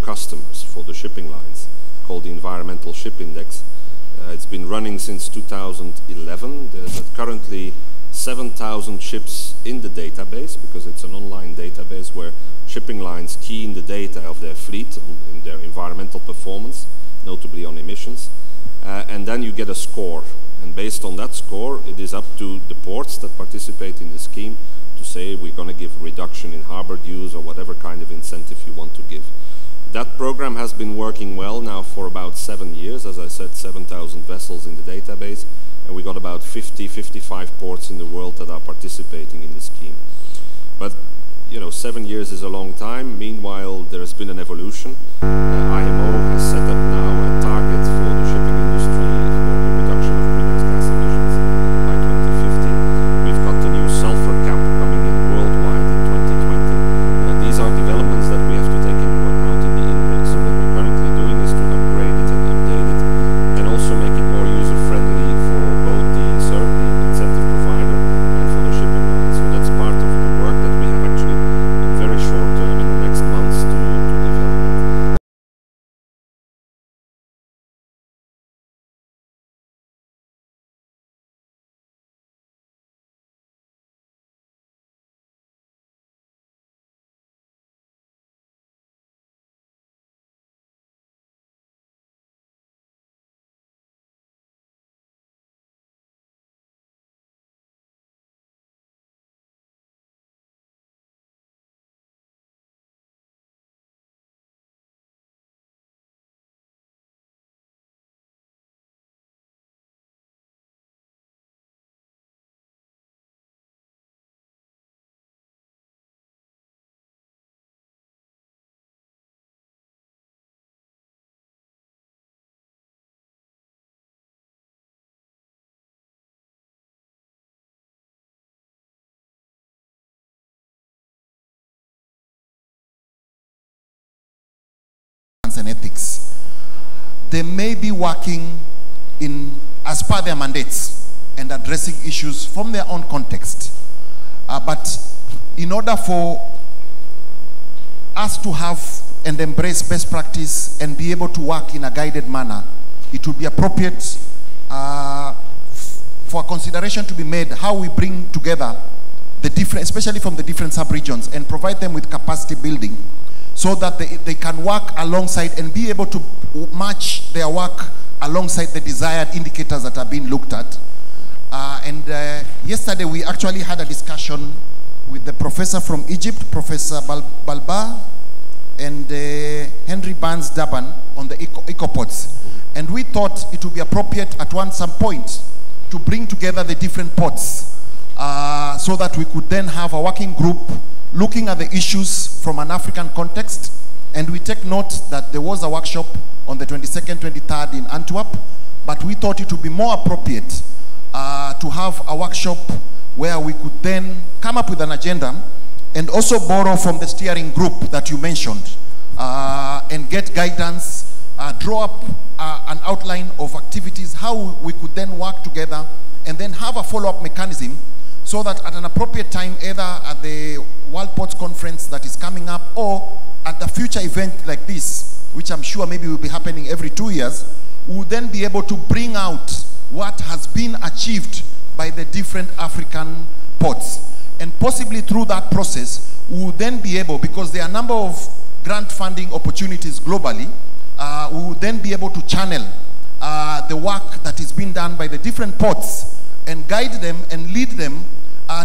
customers for the shipping lines, called the Environmental Ship Index. It's been running since 2011. There's currently 7,000 ships in the database, because it's an online database where shipping lines key in the data of their fleet, in their environmental performance, notably on emissions. And then you get a score. And based on that score, it is up to the ports that participate in the scheme to say we're going to give reduction in harbor dues or whatever kind of incentive you want to give. That program has been working well now for about 7 years. As I said, 7,000 vessels in the database, and we got about 50, 55 ports in the world that are participating in the scheme. But, you know, 7 years is a long time. Meanwhile, there has been an evolution. IMO has set up now a target for the shipping industry for the reduction of greenhouse gas emissions by 2050. We've got the new sulfur cap coming in worldwide in 2020. These are developments that we have to take into account in the index. So what we're currently doing is to upgrade it and update it, and also make it more user-friendly for both the incentive provider and for the shipping line. So that's part of the work that we have actually in very short term, in the next months, to develop it. And ethics. They may be working as per their mandates and addressing issues from their own context. But in order for us to have and embrace best practice and be able to work in a guided manner, it would be appropriate for consideration to be made how we bring together the different, especially from the different sub-regions, and provide them with capacity building, so that they can work alongside and be able to match their work alongside the desired indicators that are being looked at. Yesterday we actually had a discussion with the professor from Egypt, Professor Balba, and Henry Barnes Durban on the ecoports. And we thought it would be appropriate at some point to bring together the different ports so that we could then have a working group looking at the issues from an African context. And we take note that there was a workshop on the 22nd, 23rd in Antwerp, but we thought it would be more appropriate to have a workshop where we could then come up with an agenda and also borrow from the steering group that you mentioned and get guidance, draw up an outline of activities, how we could then work together, and then have a follow-up mechanism so that at an appropriate time, either at the World Ports Conference that is coming up or at the future event like this, which I'm sure maybe will be happening every 2 years, we will then be able to bring out what has been achieved by the different African ports. And possibly through that process, we will then be able, because there are a number of grant funding opportunities globally, we will then be able to channel the work that is being done by the different ports and guide them and lead them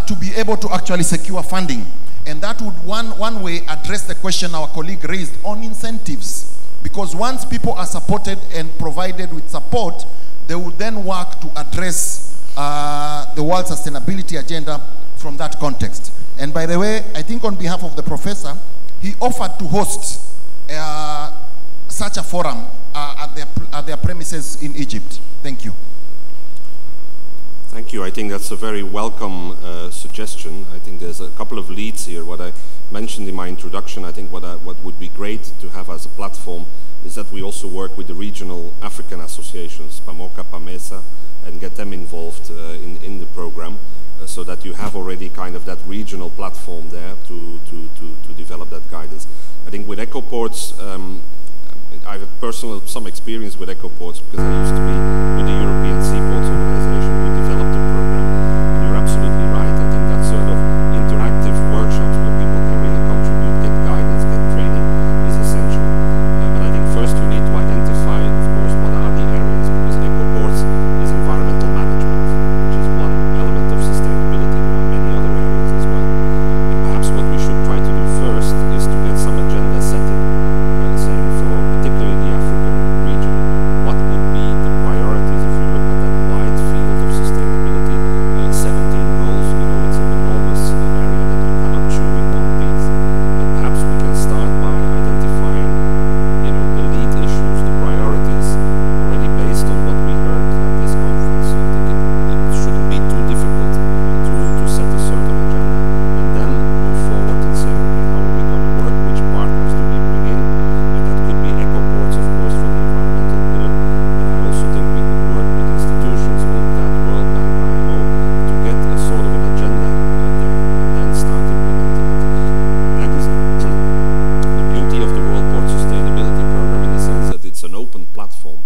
to be able to actually secure funding. And that would one way address the question our colleague raised on incentives. Because once people are supported and provided with support, they will then work to address the world sustainability agenda from that context. And by the way, I think on behalf of the professor, he offered to host such a forum at their premises in Egypt. Thank you. Thank you. I think that's a very welcome suggestion. I think there's a couple of leads here. What I mentioned in my introduction, I think what would be great to have as a platform is that we also work with the regional African associations, PAMOCA, PAMESA, and get them involved in the program so that you have already kind of that regional platform there to develop that guidance. I think with ecoports, I have some experience with ecoports because I used to be with the European Seaports Organization who developed the program. And you're absolutely right. I think that sort of interactive workshops where people can really contribute, get guidance, get training is essential. But I think first we need to identify, of course, what are the areas, because ecoports is environmental management, which is one element of sustainability. There are many other areas as well. And perhaps what we should try to do first is to get some agenda setting, saying for particularly the African region, what would be the priorities if you look at that wide field of sustainability. 17 goals, you know, it's an enormous area that you cannot chew in one piece. But perhaps we can start by identifying, you know, the lead issues, the priorities, already based on what we heard at this conference. I think it shouldn't be too difficult to set a certain agenda and then move forward and say, okay, how are we going to work? Which partners do we bring in? And that could be ecoports, of course, for the environmental pillar. But I also think we could work with institutions, UNCTAD, World Bank, IMO, to get a sort of an agenda there and then start implementing it. That is the beauty of the World Port Sustainability Program, in the sense that it's an open platform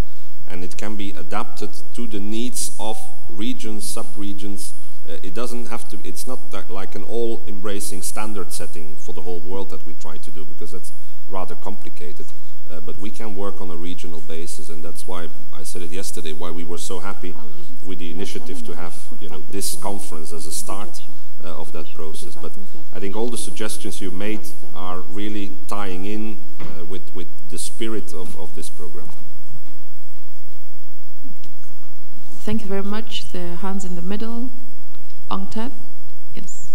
and it can be adapted to the needs of regions, sub-regions. It doesn't have to, it's not like an all-embracing standard setting for the whole world that we try to do, because that's rather complicated. But we can work on a regional basis, and that's why I said it yesterday, why we were so happy with the initiative to have, you know, this conference as a start of that process. But I think all the suggestions you made are really tying in with the spirit of this program. Thank you very much. The hands in the middle. UNCTAD. Yes.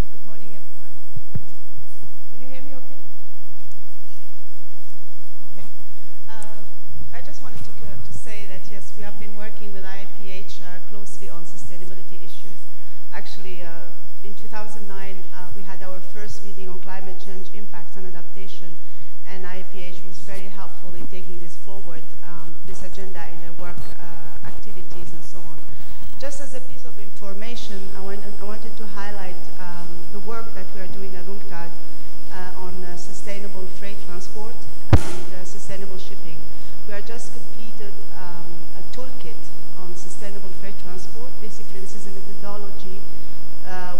Good morning, everyone. Can you hear me okay? Okay. I just wanted to say that, yes, we have been working with IAPH closely on sustainability issues. Actually, in 2009, we had our first meeting on climate change impacts and adaptation, and IAPH was very helpful in taking this forward, this agenda in their work activities and so on. Just as a piece of information, I wanted to highlight the work that we are doing at UNCTAD on sustainable freight transport and sustainable shipping. We are just completed a toolkit on sustainable freight transport. Basically, this is a methodology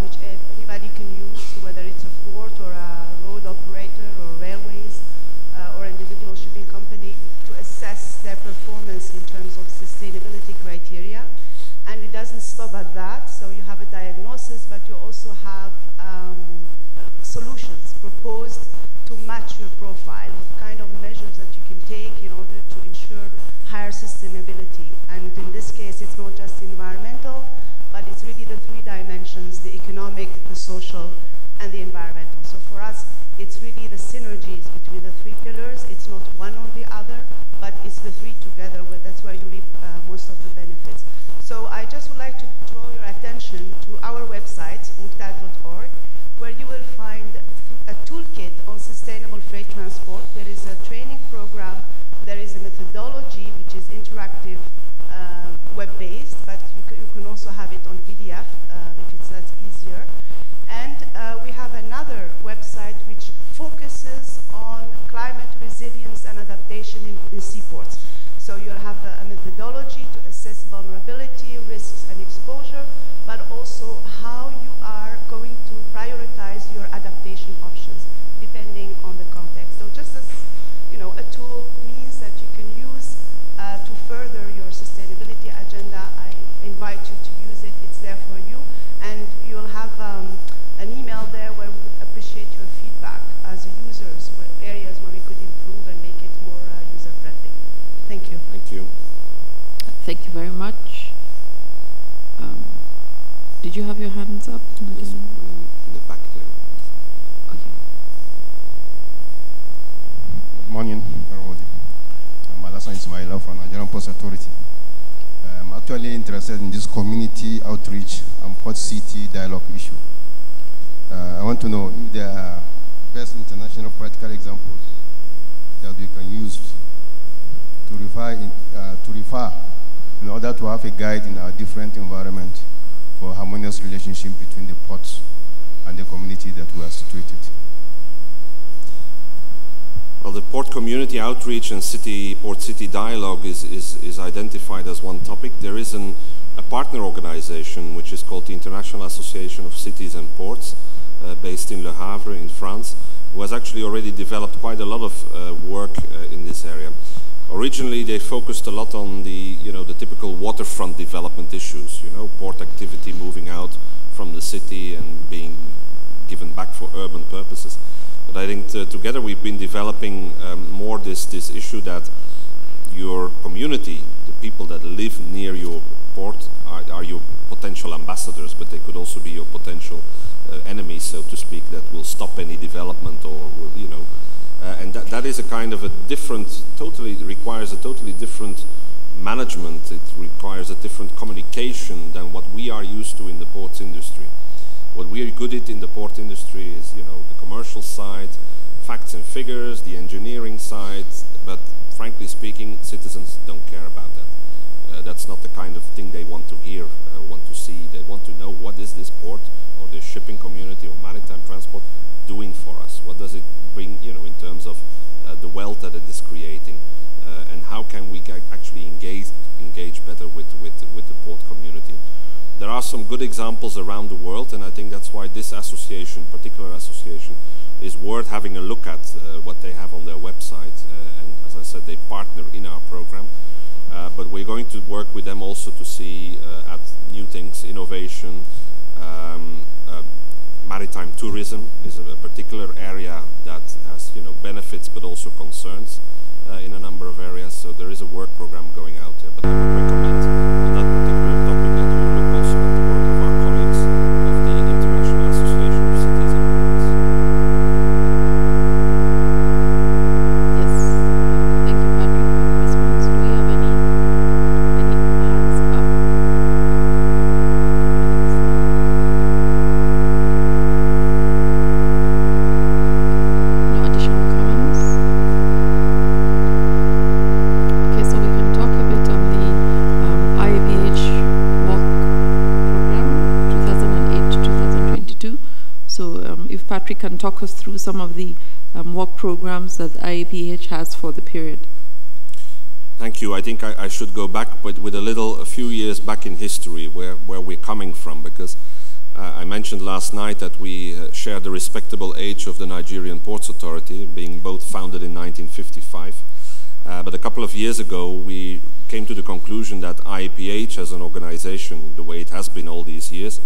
which anybody can use, whether it's a port or a road operator or railways or individual shipping company, to assess their performance in terms of sustainability criteria. And it doesn't stop at that, so you have a diagnosis, but you also have solutions proposed to match your profile, what kind of measures that you can take in order to ensure higher sustainability. And in this case, it's not just environmental, but it's really the three dimensions: the economic, the social, and the environmental. So for us, it's really the synergies between the three pillars. It's not one or the other, but it's the three together. That's where you reap most of the benefits. So I just would like to draw your attention to our website, unctad.org, where you will find a toolkit on sustainable freight transport. There is a training program. There is a methodology which is interactive, web-based, but you can also have it on PDF if that's easier. And we have another website which focuses on climate resilience and adaptation in seaports. So you'll have a methodology to assess vulnerability, risks, and exposure, but also how you are going to prioritize your adaptation options, depending on the context. So just as, you know, a tool means that you can use to further your sustainability agenda, I invite you to use it. It's there for you. And you'll have an email there where we would appreciate your feedback as users, areas where we could improve and make it more user-friendly. Thank you. Thank you. Thank you very much. Did you have your hands up? Yes, in the back there. Okay. Good morning, everybody. I'm Alassane Ismaila from Nigerian Post Authority. I'm actually interested in this community outreach and port city dialogue issue. I want to know if there are best international practical examples that we can use to refer in order to have a guide in our different environment for harmonious relationship between the ports and the community that we are situated. Well, the port community outreach and port-city dialogue is identified as one topic. There is a partner organization which is called the International Association of Cities and Ports, based in Le Havre in France, who has actually already developed quite a lot of work in this area. Originally, they focused a lot on the typical waterfront development issues, port activity moving out from the city and being given back for urban purposes. But I think together we've been developing more this issue that your community, the people that live near your port, are your potential ambassadors, but they could also be your potential enemies, so to speak, that will stop any development or will, and that is a kind of a different, requires a totally different management. It requires a different communication than what we are used to in the ports industry. What we are good at in the port industry is, the commercial side, facts and figures, the engineering side, but frankly speaking, citizens don't care about that. That's not the kind of thing they want to hear, want to see. They want to know, what is this port or this shipping community or maritime transport doing for us? What does it bring, in terms of the wealth that it is creating, and how can we actually engage better with the port community? There are some good examples around the world, and I think that's why this association, particular association, is worth having a look at what they have on their website. And as I said, they partner in our program. But we're going to work with them also to see at new things, innovation. Maritime tourism is a particular area that has benefits but also concerns in a number of areas. So there is a work program going out there. But I would recommend on that particular topic that you look also at the work of our colleagues of the International Association of Cities and Ports. Yes. Thank you, Patrick, for the response. Do we have any hands up? No additional comments? Okay, so we can talk a bit on the IAPH walk program 2008-2022. So if Patrick can talk us through some of the walk programs that IAPH has for the period. Thank you. I think I should go back with a few years back in history where we're coming from, because I mentioned last night that we share the respectable age of the Nigerian Ports Authority, being both founded in 1955. But a couple of years ago, we came to the conclusion that IAPH as an organization, the way it has been all these years,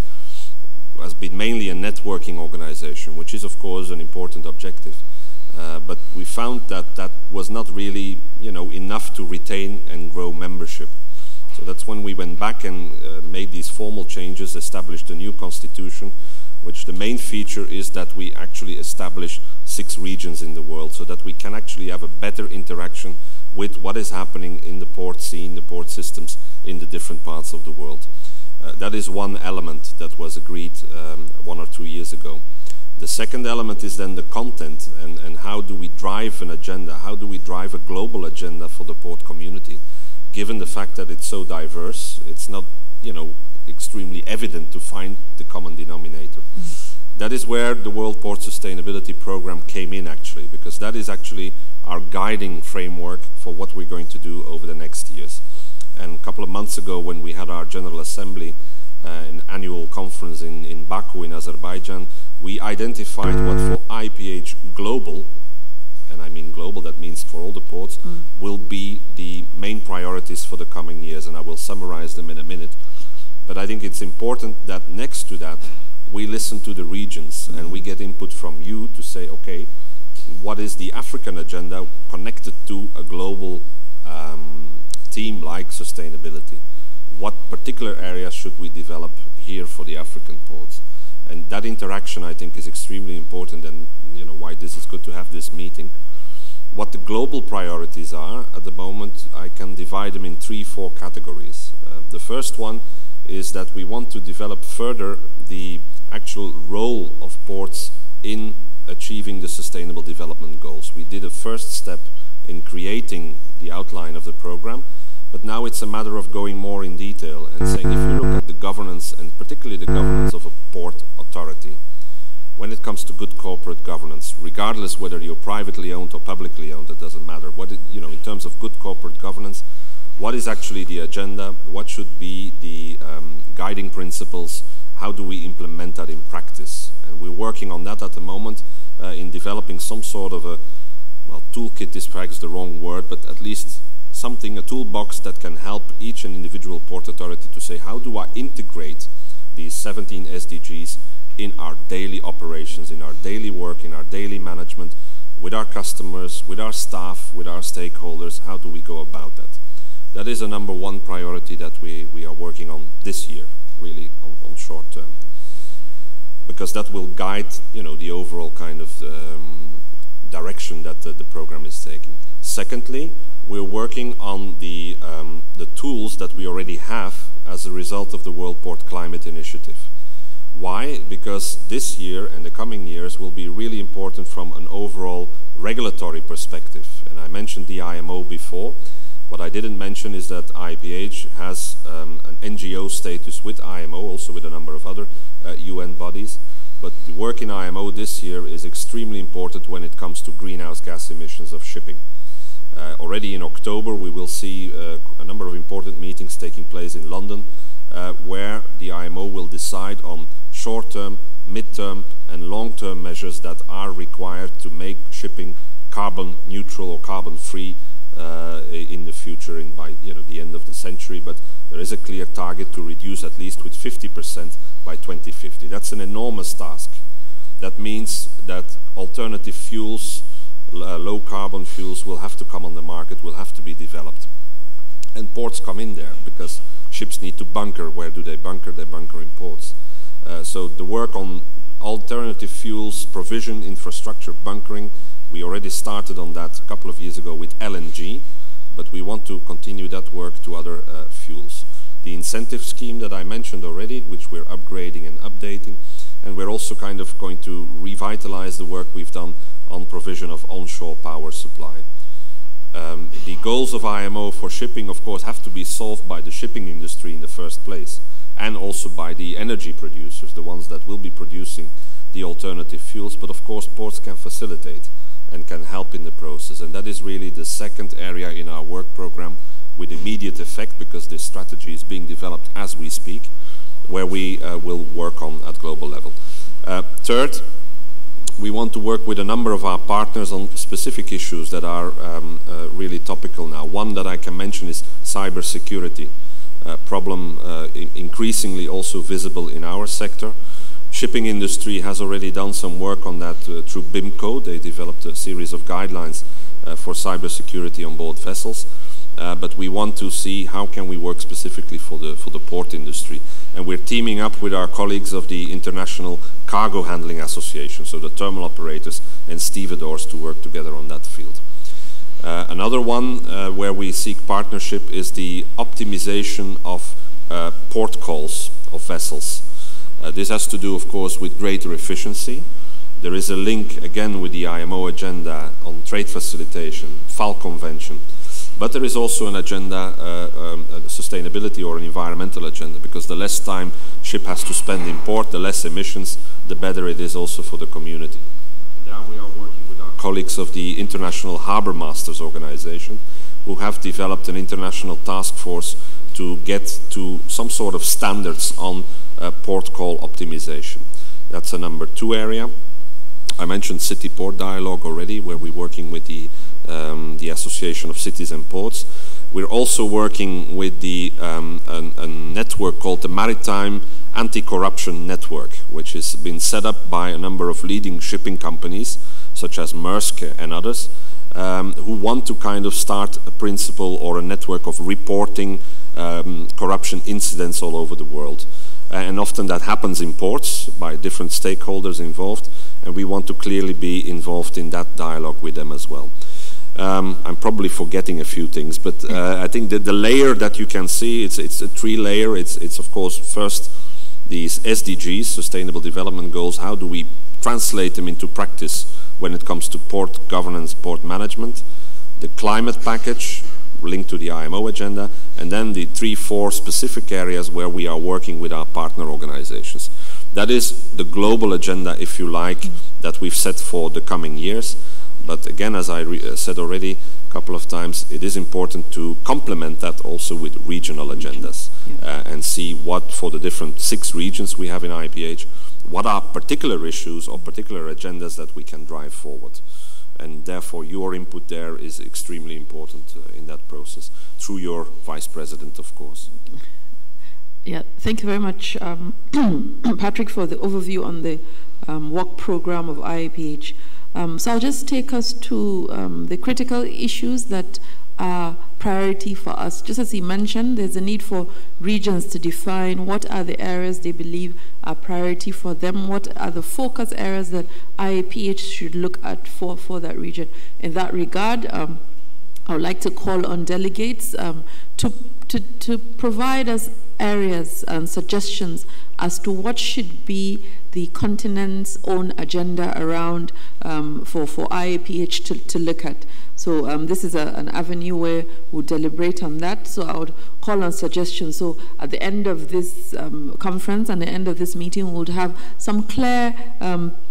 has been mainly a networking organization, which is of course an important objective. But we found that that was not really, enough to retain and grow membership. So that's when we went back and made these formal changes, established a new constitution, which the main feature is that we actually establish 6 regions in the world so that we can actually have a better interaction with what is happening in the port scene, the port systems in the different parts of the world. That is one element that was agreed 1 or 2 years ago. The second element is then the content and how do we drive an agenda, how do we drive a global agenda for the port community. Given the fact that it's so diverse, it's not, extremely evident to find the common denominator. That is where the World Port Sustainability Program came in actually, because that is actually our guiding framework for what we're going to do over the next years. And a couple of months ago when we had our General Assembly, an annual conference in Baku in Azerbaijan, we identified what for IAPH Global, and I mean global, that means for all the ports, will be the main priorities for the coming years, and I will summarize them in a minute. But I think it's important that next to that, we listen to the regions and we get input from you to say, okay, what is the African agenda connected to a global theme like sustainability? What particular areas should we develop here for the African ports? And that interaction, I think, is extremely important, and why this is good to have this meeting. What the global priorities are at the moment, I can divide them in 3-4 categories. The first one is that we want to develop further the actual role of ports in achieving the Sustainable Development Goals. We did a first step in creating the outline of the program, but now it's a matter of going more in detail and saying, if you look at the governance, and particularly the governance of a port authority, it comes to good corporate governance, regardless whether you're privately owned or publicly owned, it doesn't matter. In terms of good corporate governance, what is actually the agenda? What should be the guiding principles? How do we implement that in practice? And we're working on that at the moment in developing some sort of a, well, toolkit is perhaps the wrong word, but at least something, a toolbox that can help each and individual port authority to say, how do I integrate these 17 SDGs in our daily operations, in our daily work, in our daily management, with our customers, with our staff, with our stakeholders? How do we go about that? That is a #1 priority that we are working on this year, really on short term, because that will guide, the overall kind of direction that the program is taking. Secondly, we're working on the tools that we already have as a result of the World Port Climate Initiative. Why? Because this year and the coming years will be really important from an overall regulatory perspective. And I mentioned the IMO before. What I didn't mention is that IAPH has an NGO status with IMO, also with a number of other UN bodies. But the work in IMO this year is extremely important when it comes to greenhouse gas emissions of shipping. Already in October, we will see a number of important meetings taking place in London, where the IMO will decide on short-term, mid-term, and long-term measures that are required to make shipping carbon neutral or carbon-free in the future, by the end of the century. But there is a clear target to reduce at least with 50% by 2050. That's an enormous task. That means that alternative fuels, low carbon fuels, will have to come on the market, will have to be developed. And ports come in there because ships need to bunker. Where do they bunker? They bunker in ports. So the work on alternative fuels, provision, infrastructure, bunkering, we already started on that a couple of years ago with LNG, but we want to continue that work to other fuels. The incentive scheme that I mentioned already, which we're upgrading and updating, and we're also kind of going to revitalize the work we've done on provision of onshore power supply. The goals of IMO for shipping, of course, have to be solved by the shipping industry in the first place, and also by the energy producers, the ones that will be producing the alternative fuels. But of course, ports can facilitate and can help in the process. And that is really the second area in our work program with immediate effect, because this strategy is being developed as we speak, where we will work on at global level. Third, we want to work with a number of our partners on specific issues that are really topical now. One that I can mention is cybersecurity, problem increasingly also visible in our sector. Shipping industry has already done some work on that through BIMCO. They developed a series of guidelines for cybersecurity on board vessels. But we want to see how can we work specifically for the port industry. And we're teaming up with our colleagues of the International Cargo Handling Association, so the terminal operators and stevedores, to work together on that field. Another one where we seek partnership is the optimization of port calls of vessels. This has to do, of course, with greater efficiency. There is a link, again, with the IMO agenda on trade facilitation, FAL Convention. But there is also an agenda, a sustainability or an environmental agenda, because the less time ship has to spend in port, the less emissions, the better it is also for the community. And now we are working with our colleagues of the International Harbour Masters Organization, who have developed an international task force to get to some sort of standards on port call optimization. That's a #2 area. I mentioned city-port dialogue already, where we're working with the Association of Cities and Ports. We're also working with a network called the Maritime Anti-Corruption Network, which has been set up by a number of leading shipping companies, such as Maersk and others, who want to kind of start a principle or a network of reporting corruption incidents all over the world. And often that happens in ports by different stakeholders involved, and we want to clearly be involved in that dialogue with them as well. I'm probably forgetting a few things, but I think that the layer that you can see, it's a 3-layer. It's of course first these SDGs, Sustainable Development Goals. How do we translate them into practice when it comes to port governance, port management? The climate package, linked to the IMO agenda, and then the 3-4 specific areas where we are working with our partner organizations. That is the global agenda, if you like, that we've set for the coming years. But again, as I said already a couple of times, it is important to complement that also with regional agendas and see what, for the different 6 regions we have in IAPH, what are particular issues or particular agendas that we can drive forward. And therefore, your input there is extremely important in that process, through your Vice President, of course. Yeah, thank you very much, Patrick, for the overview on the work program of IAPH. So I'll just take us to the critical issues that are priority for us. Just as he mentioned, there's a need for regions to define what are the areas they believe are priority for them, what are the focus areas that IAPH should look at for that region. In that regard, I would like to call on delegates to provide us areas and suggestions as to what should be the continent's own agenda around for IAPH to look at. So this is an avenue where we'll deliberate on that. So I would call on suggestions. So at the end of this conference and the end of this meeting, we'll have some clear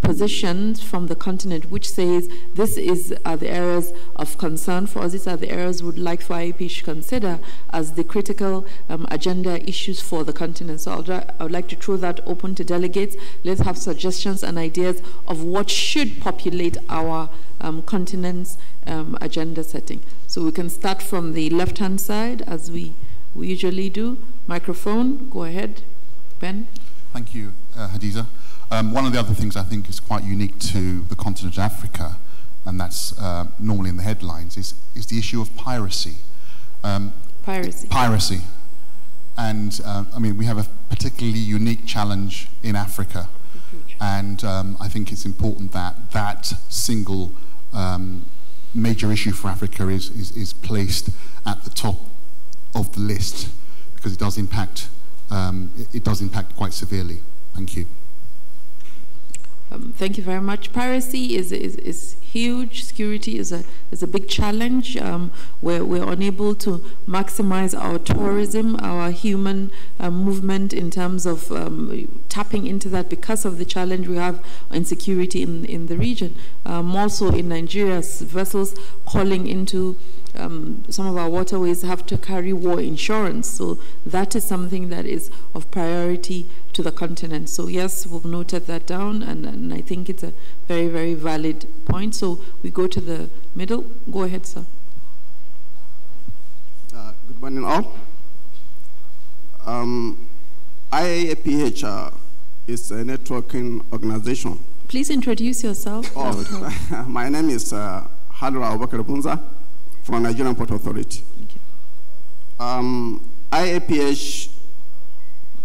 positions from the continent which says this are the areas of concern for us. These are the areas we'd like for IAPH to consider as the critical agenda issues for the continent. So I would like to throw that open to delegates. Let's have suggestions and ideas of what should populate our continent's agenda setting. So we can start from the left-hand side, as we usually do. Microphone, go ahead. Ben? Thank you, Hadiza. One of the other things I think is quite unique to the continent of Africa, and that's normally in the headlines, is the issue of piracy. Piracy. And I mean, we have a particularly unique challenge in Africa. And I think it's important that that single major issue for Africa is placed at the top of the list, because it does impact quite severely. Thank you. Thank you very much. Piracy is huge. Security is a big challenge where we're unable to maximize our tourism, our human movement in terms of tapping into that because of the challenge we have in security in the region. Also in Nigeria, vessels calling into some of our waterways have to carry war insurance. So that is something that is of priority to the continent. So yes, we've noted that down, and I think it's a very, very valid point. So we go to the middle. Go ahead, sir. Good morning, all. IAPH is a networking organization. Please introduce yourself. Oh, my name is Hadra Abubakar Bunza from Nigerian Port Authority. IAPH,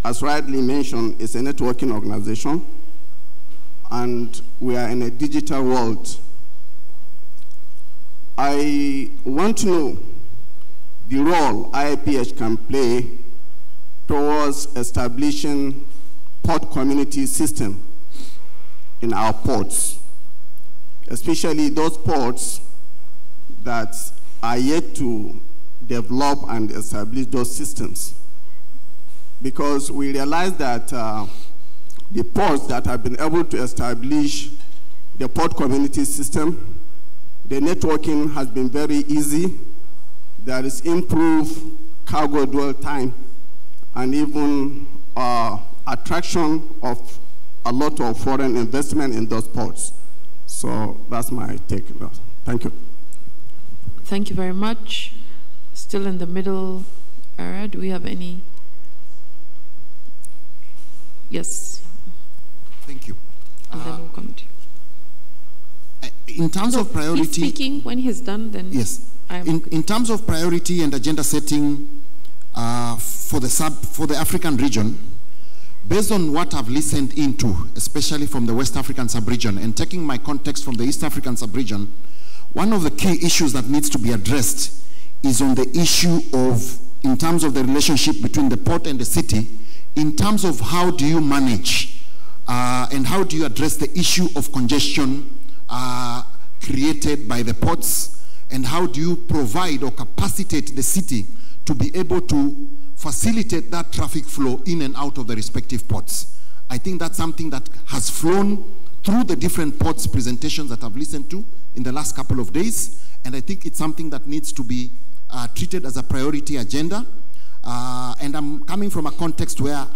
as rightly mentioned, is a networking organization, and we are in a digital world. I want to know the role IAPH can play towards establishing port community system in our ports, especially those ports that are yet to develop and establish those systems. Because we realize that the ports that have been able to establish the port community system, the networking has been very easy. There is improved cargo dwell time and even attraction of a lot of foreign investment in those ports. So that's my take. Thank you. Thank you very much. Still in the middle area, do we have any? Yes. Thank you. And then we'll come to you. In terms of priority... He's speaking. When he's done, then... Yes. In terms of priority and agenda setting for the African region, based on what I've listened into, especially from the West African sub-region, and taking my context from the East African sub-region, one of the key issues that needs to be addressed is on the issue of, in terms of the relationship between the port and the city, in terms of how do you manage and how do you address the issue of congestion created by the ports, and how do you provide or capacitate the city to be able to facilitate that traffic flow in and out of the respective ports. I think that's something that has flown through the different ports presentations that I've listened to in the last couple of days, and I think it's something that needs to be treated as a priority agenda. And I'm coming from a context where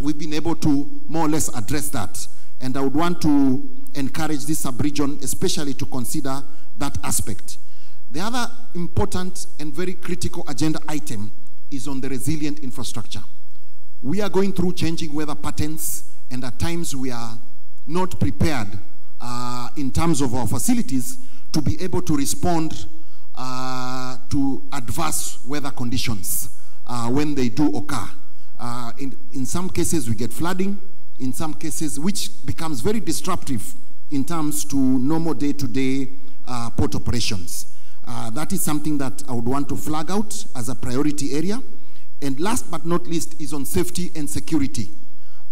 we've been able to more or less address that, and I would want to encourage this sub-region especially to consider that aspect. The other important and very critical agenda item is on the resilient infrastructure. We are going through changing weather patterns, and at times we are not prepared in terms of our facilities to be able to respond to adverse weather conditions when they do occur. In some cases we get flooding, in some cases which becomes very disruptive in terms to normal day-to-day port operations. That is something that I would want to flag out as a priority area. And last but not least is on safety and security.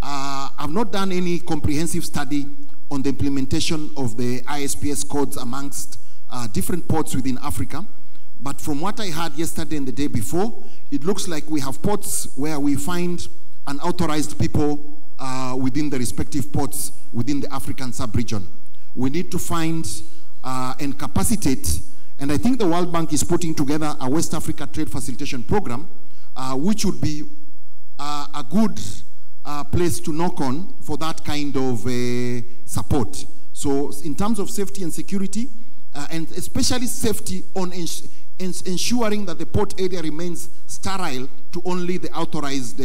I've not done any comprehensive study on the implementation of the ISPS codes amongst different ports within Africa. But from what I heard yesterday and the day before, it looks like we have ports where we find unauthorized people within the respective ports within the African sub-region. We need to find and capacitate, and I think the World Bank is putting together a West Africa Trade Facilitation Program, which would be a good place to knock on for that kind of support. So in terms of safety and security, and especially safety on ensuring that the port area remains sterile to only the authorized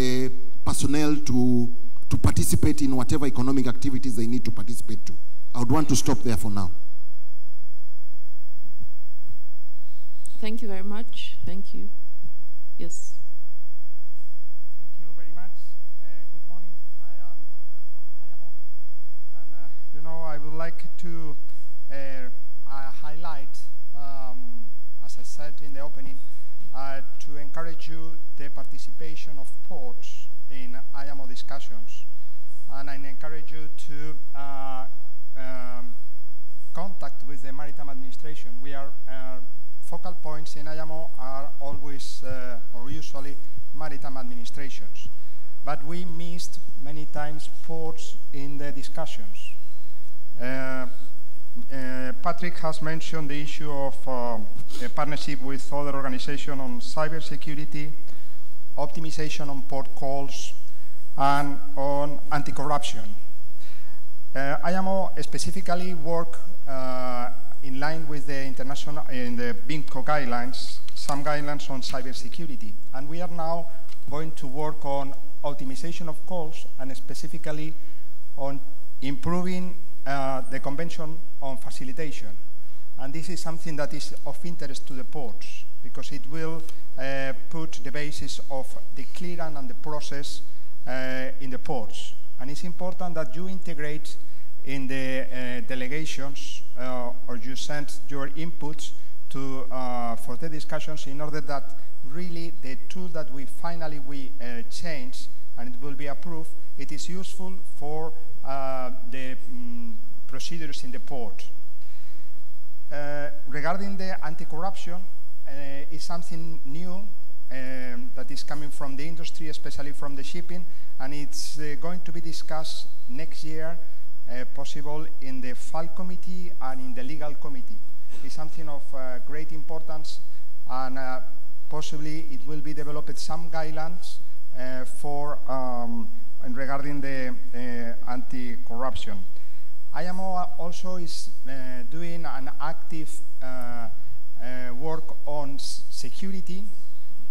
personnel to participate in whatever economic activities they need to participate to. I would want to stop there for now. Thank you very much. Thank you. Yes. Thank you very much. Good morning. I am from IAMO. And, you know, I would like to highlight, as I said in the opening, to encourage you the participation of ports in IAMO discussions. And I encourage you to contact with the Maritime Administration. We are focal points in IAMO are always or usually maritime administrations. But we missed many times ports in the discussions. Patrick has mentioned the issue of a partnership with other organizations on cybersecurity, optimization on port calls, and on anti-corruption. IAMO specifically work in line with the international, in the BIMCO guidelines, some guidelines on cybersecurity. And we are now going to work on optimization of calls and specifically on improving the convention on facilitation. And this is something that is of interest to the ports because it will put the basis of the clearance and the process in the ports. And it's important that you integrate in the delegations or you send your inputs to for the discussions in order that really the tool that we finally change and it will be approved, it is useful for the procedures in the port. Regarding the anti-corruption, it's something new that is coming from the industry, especially from the shipping, and it's going to be discussed next year, possible in the FAL committee and in the legal committee. It's something of great importance, and possibly it will be developed some guidelines for regarding the anti-corruption. IAMO also is doing an active work on security,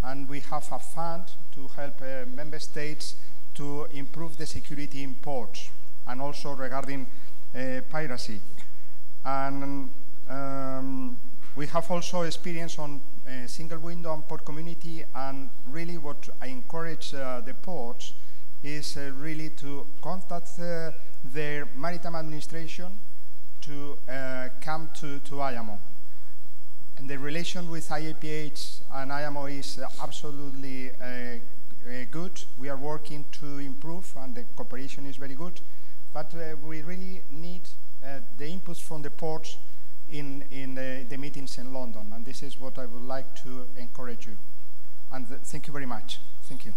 and we have a fund to help member states to improve the security in ports, and also regarding piracy. And we have also experience on single window and port community, and really what I encourage the ports is really to contact their maritime administration to come to IAMO. And the relation with IAPH and IAMO is absolutely good. We are working to improve, and the cooperation is very good. But we really need the inputs from the ports in the meetings in London, and this is what I would like to encourage you. And thank you very much. Thank you.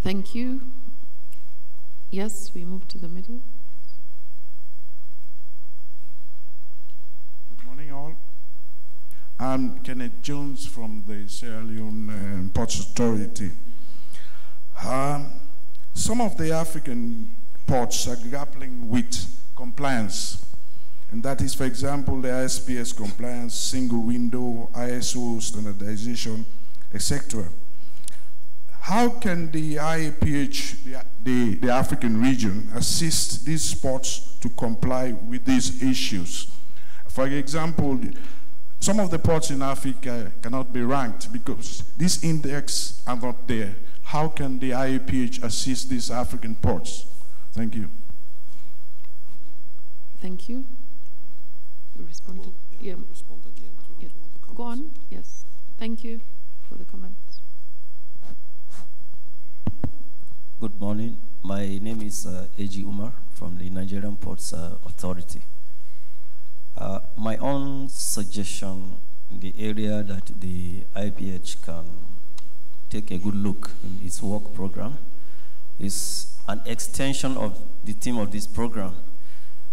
Thank you. Yes, we move to the middle. Good morning, all. I'm Kenneth Jones from the Sierra Leone Ports Authority. Some of the African ports are grappling with compliance, and that is, for example, the ISPS compliance, single window, ISO standardization, etc. How can the IAPH, the African region, assist these ports to comply with these issues? For example, some of the ports in Africa cannot be ranked because these index are not there. How can the IAPH assist these African ports? Thank you. Thank you. Respond to, yeah. Respond at the end to all the comments. Go on. Yes. Thank you for the comments. Good morning. My name is A.G. Umar from the Nigerian Ports Authority. My own suggestion in the area that the IAPH can take a good look in its work program is an extension of the theme of this program.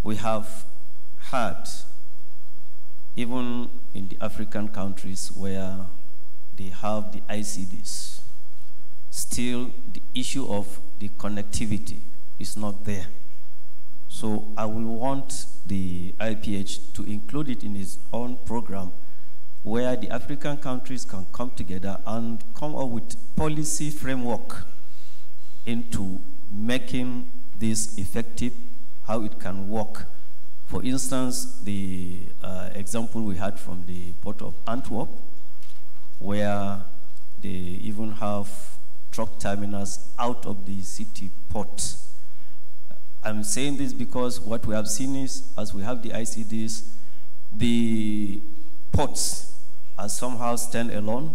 We have had, even in the African countries where they have the ICDs, still the issue of the connectivity is not there. So I will want the IAPH to include it in its own program where the African countries can come together and come up with policy framework into making this effective, how it can work. For instance, the example we had from the port of Antwerp, where they even have truck terminals out of the city port. I'm saying this because what we have seen is, as we have the ICDs, the ports are somehow stand alone,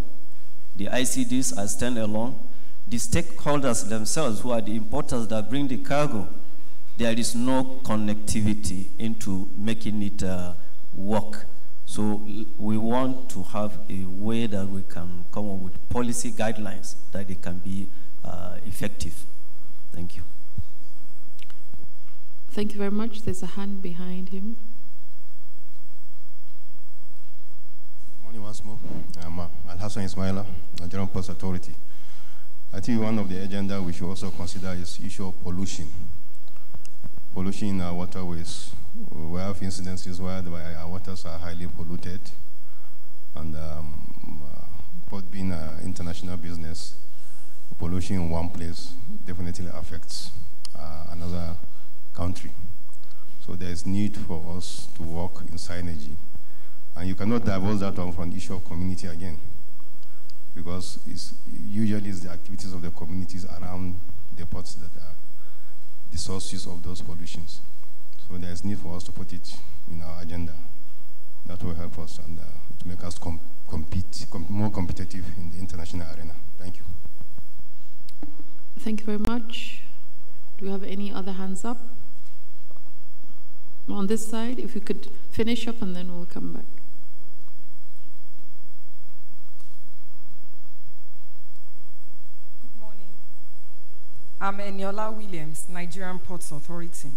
the ICDs are stand alone, the stakeholders themselves, who are the importers that bring the cargo, there is no connectivity into making it work. So we want to have a way that we can come up with policy guidelines that they can be effective. Thank you. Thank you very much. There's a hand behind him. Good morning once more. I'm Al-Hassan Ismaila, Nigerian Ports Authority. I think one of the agenda we should also consider is issue of pollution. Pollution in our waterways. We have incidences where our waters are highly polluted, and port being an international business, pollution in one place definitely affects another country. So there is need for us to work in synergy, and you cannot divorce that one from the issue of community again, because it's usually the activities of the communities around the ports that are the sources of those pollutions. So there is need for us to put it in our agenda. That will help us and to make us compete more competitive in the international arena. Thank you. Thank you very much. Do we have any other hands up? On this side, if you could finish up and then we'll come back. Good morning. I'm Eniola Williams, Nigerian Ports Authority.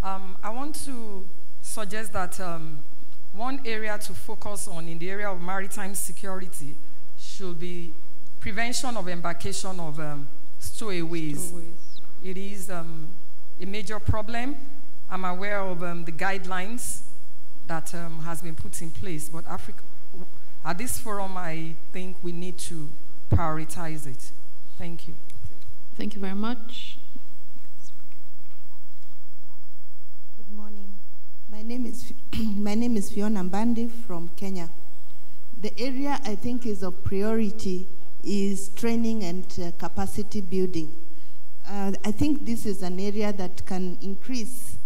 I want to suggest that one area to focus on in the area of maritime security should be prevention of embarkation of stowaways. It is a major problem. I'm aware of the guidelines that has been put in place, but at this forum, I think we need to prioritize it. Thank you. Thank you very much. Good morning. My name is Fiona Mbandi from Kenya. The area I think is of priority is training and capacity building. I think this is an area that can increase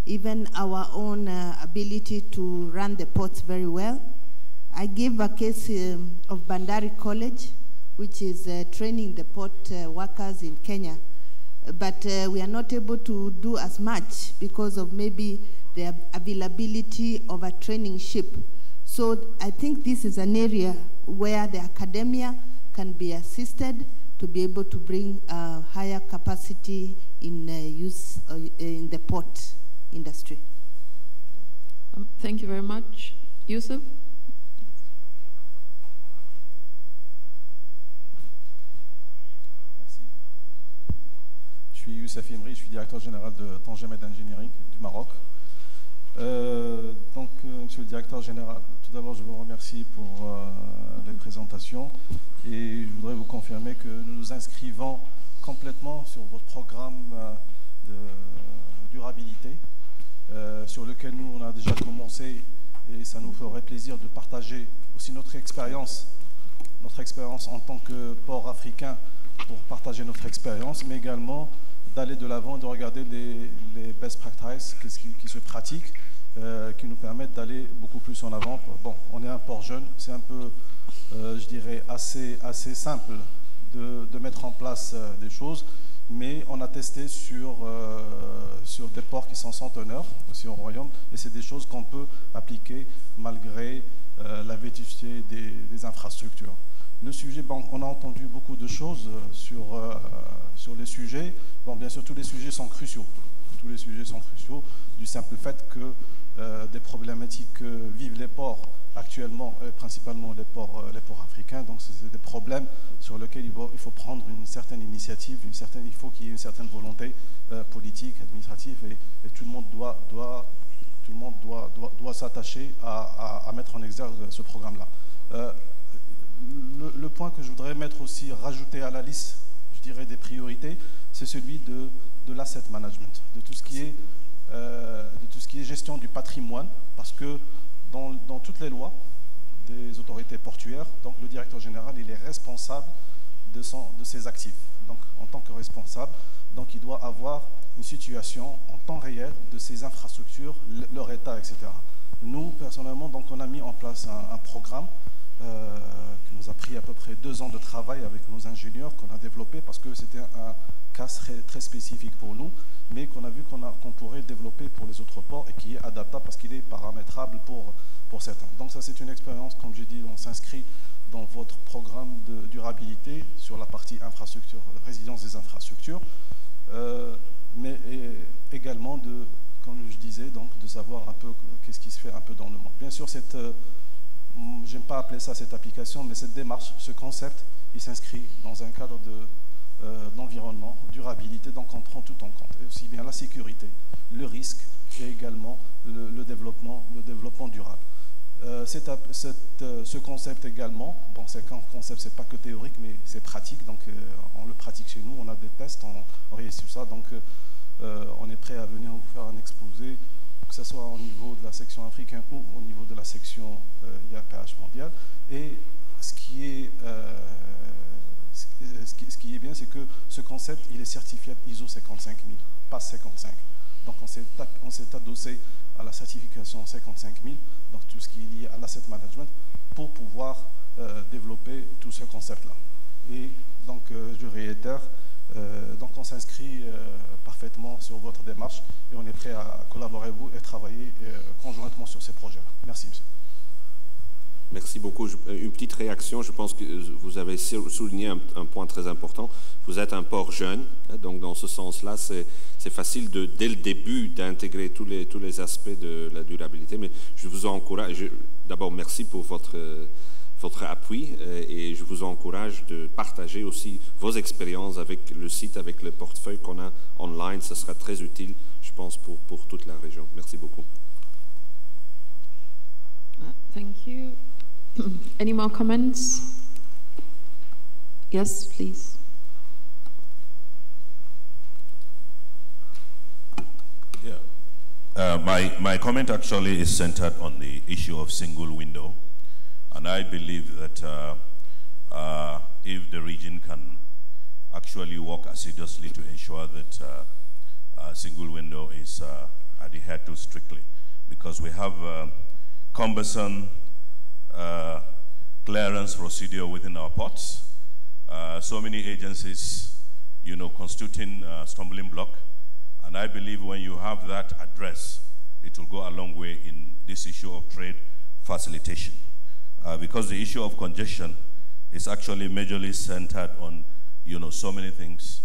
even our own ability to run the ports very well. I give a case of Bandari College, which is training the port workers in Kenya. But we are not able to do as much because of maybe the availability of a training ship. So I think this is an area where the academia can be assisted to be able to bring higher capacity in use in the port industry. Thank you very much. Yusuf? Merci. Je suis Youssef Imri, je suis directeur général de Tangemed Engineering du Maroc. Monsieur le directeur général, tout d'abord, je vous remercie pour les présentations et je voudrais vous confirmer que nous nous inscrivons complètement sur votre programme de durabilité sur lequel nous, on a déjà commencé et ça nous ferait plaisir de partager aussi notre expérience en tant que port africain pour partager notre expérience, mais également d'aller de l'avant, de regarder les best practices qui se pratiquent, qui nous permettent d'aller beaucoup plus en avant. Bon, on est un port jeune, c'est un peu, je dirais, assez simple de mettre en place des choses, mais on a testé sur des ports qui sont centenaires, aussi au Royaume, et c'est des choses qu'on peut appliquer malgré la vétusté des infrastructures. Le sujet, bon, on a entendu beaucoup de choses sur les sujets. Bon, bien sûr, tous les sujets sont cruciaux. Tous les sujets sont cruciaux du simple fait que des problématiques que vivent les ports actuellement, principalement les ports africains. Donc, c'est des problèmes sur lesquels il faut prendre une certaine initiative, il faut qu'il y ait une certaine volonté politique, administrative, et tout le monde doit s'attacher à mettre en exergue ce programme-là. Le point que je voudrais rajouter à la liste, je dirais, des priorités, c'est celui de l'asset management, de tout ce qui est gestion du patrimoine, parce que dans toutes les lois des autorités portuaires, donc le directeur général, il est responsable de ses actifs. Donc, en tant que responsable, donc il doit avoir une situation en temps réel de ses infrastructures, leur état, etc. Nous, personnellement, donc, on a mis en place un programme qui nous a pris à peu près 2 ans de travail avec nos ingénieurs qu'on a développé parce que c'était un cas très spécifique pour nous, mais qu'on a vu qu'on pourrait développer pour les autres ports et qui est adaptable parce qu'il est paramétrable pour certains. Donc ça, c'est une expérience, comme j'ai dit, on s'inscrit dans votre programme de durabilité sur la partie infrastructure, résilience des infrastructures, mais également comme je disais, donc de savoir un peu qu'est-ce qui se fait un peu dans le monde. Bien sûr, j'aime pas appeler ça cette application, mais cette démarche, ce concept, il s'inscrit dans un cadre d'environnement, durabilité, donc on prend tout en compte, et aussi bien la sécurité, le risque et également le développement durable. Ce concept également, bon, c'est qu'un concept, c'est pas que théorique, mais c'est pratique, donc on le pratique chez nous, on a des tests, on réussit ça, donc on est prêt à venir vous faire un exposé, que ce soit au niveau de la section africaine ou au niveau de la section IAPH mondiale. Et ce qui est bien, c'est que ce concept, il est certifié ISO 55000, pas 55. Donc on s'est adossé à la certification 55000, donc tout ce qui est lié à l'asset management, pour pouvoir développer tout ce concept-là. Et donc je réitère, donc on s'inscrit parfaitement sur votre démarche et on est prêt à collaborer avec vous et travailler conjointement sur ces projets-là. Merci, monsieur. Merci beaucoup. Une petite réaction, je pense que vous avez souligné un point très important. Vous êtes un port jeune, donc dans ce sens-là, c'est facile dès le début d'intégrer tous les aspects de la durabilité, mais je vous encourage, d'abord merci pour votre appui et je vous encourage de partager aussi vos expériences avec le site, avec le portefeuille qu'on a online. Ce sera très utile, je pense, pour toute la région. Merci beaucoup. Thank you. Any more comments? Yes, please. Yeah. My comment actually is centered on the issue of single window. And I believe that if the region can actually work assiduously to ensure that single window is adhered to strictly, because we have cumbersome clearance procedure within our ports. So many agencies, constituting a stumbling block. And I believe when you have that addressed, it will go a long way in this issue of trade facilitation. Because the issue of congestion is actually majorly centered on so many things.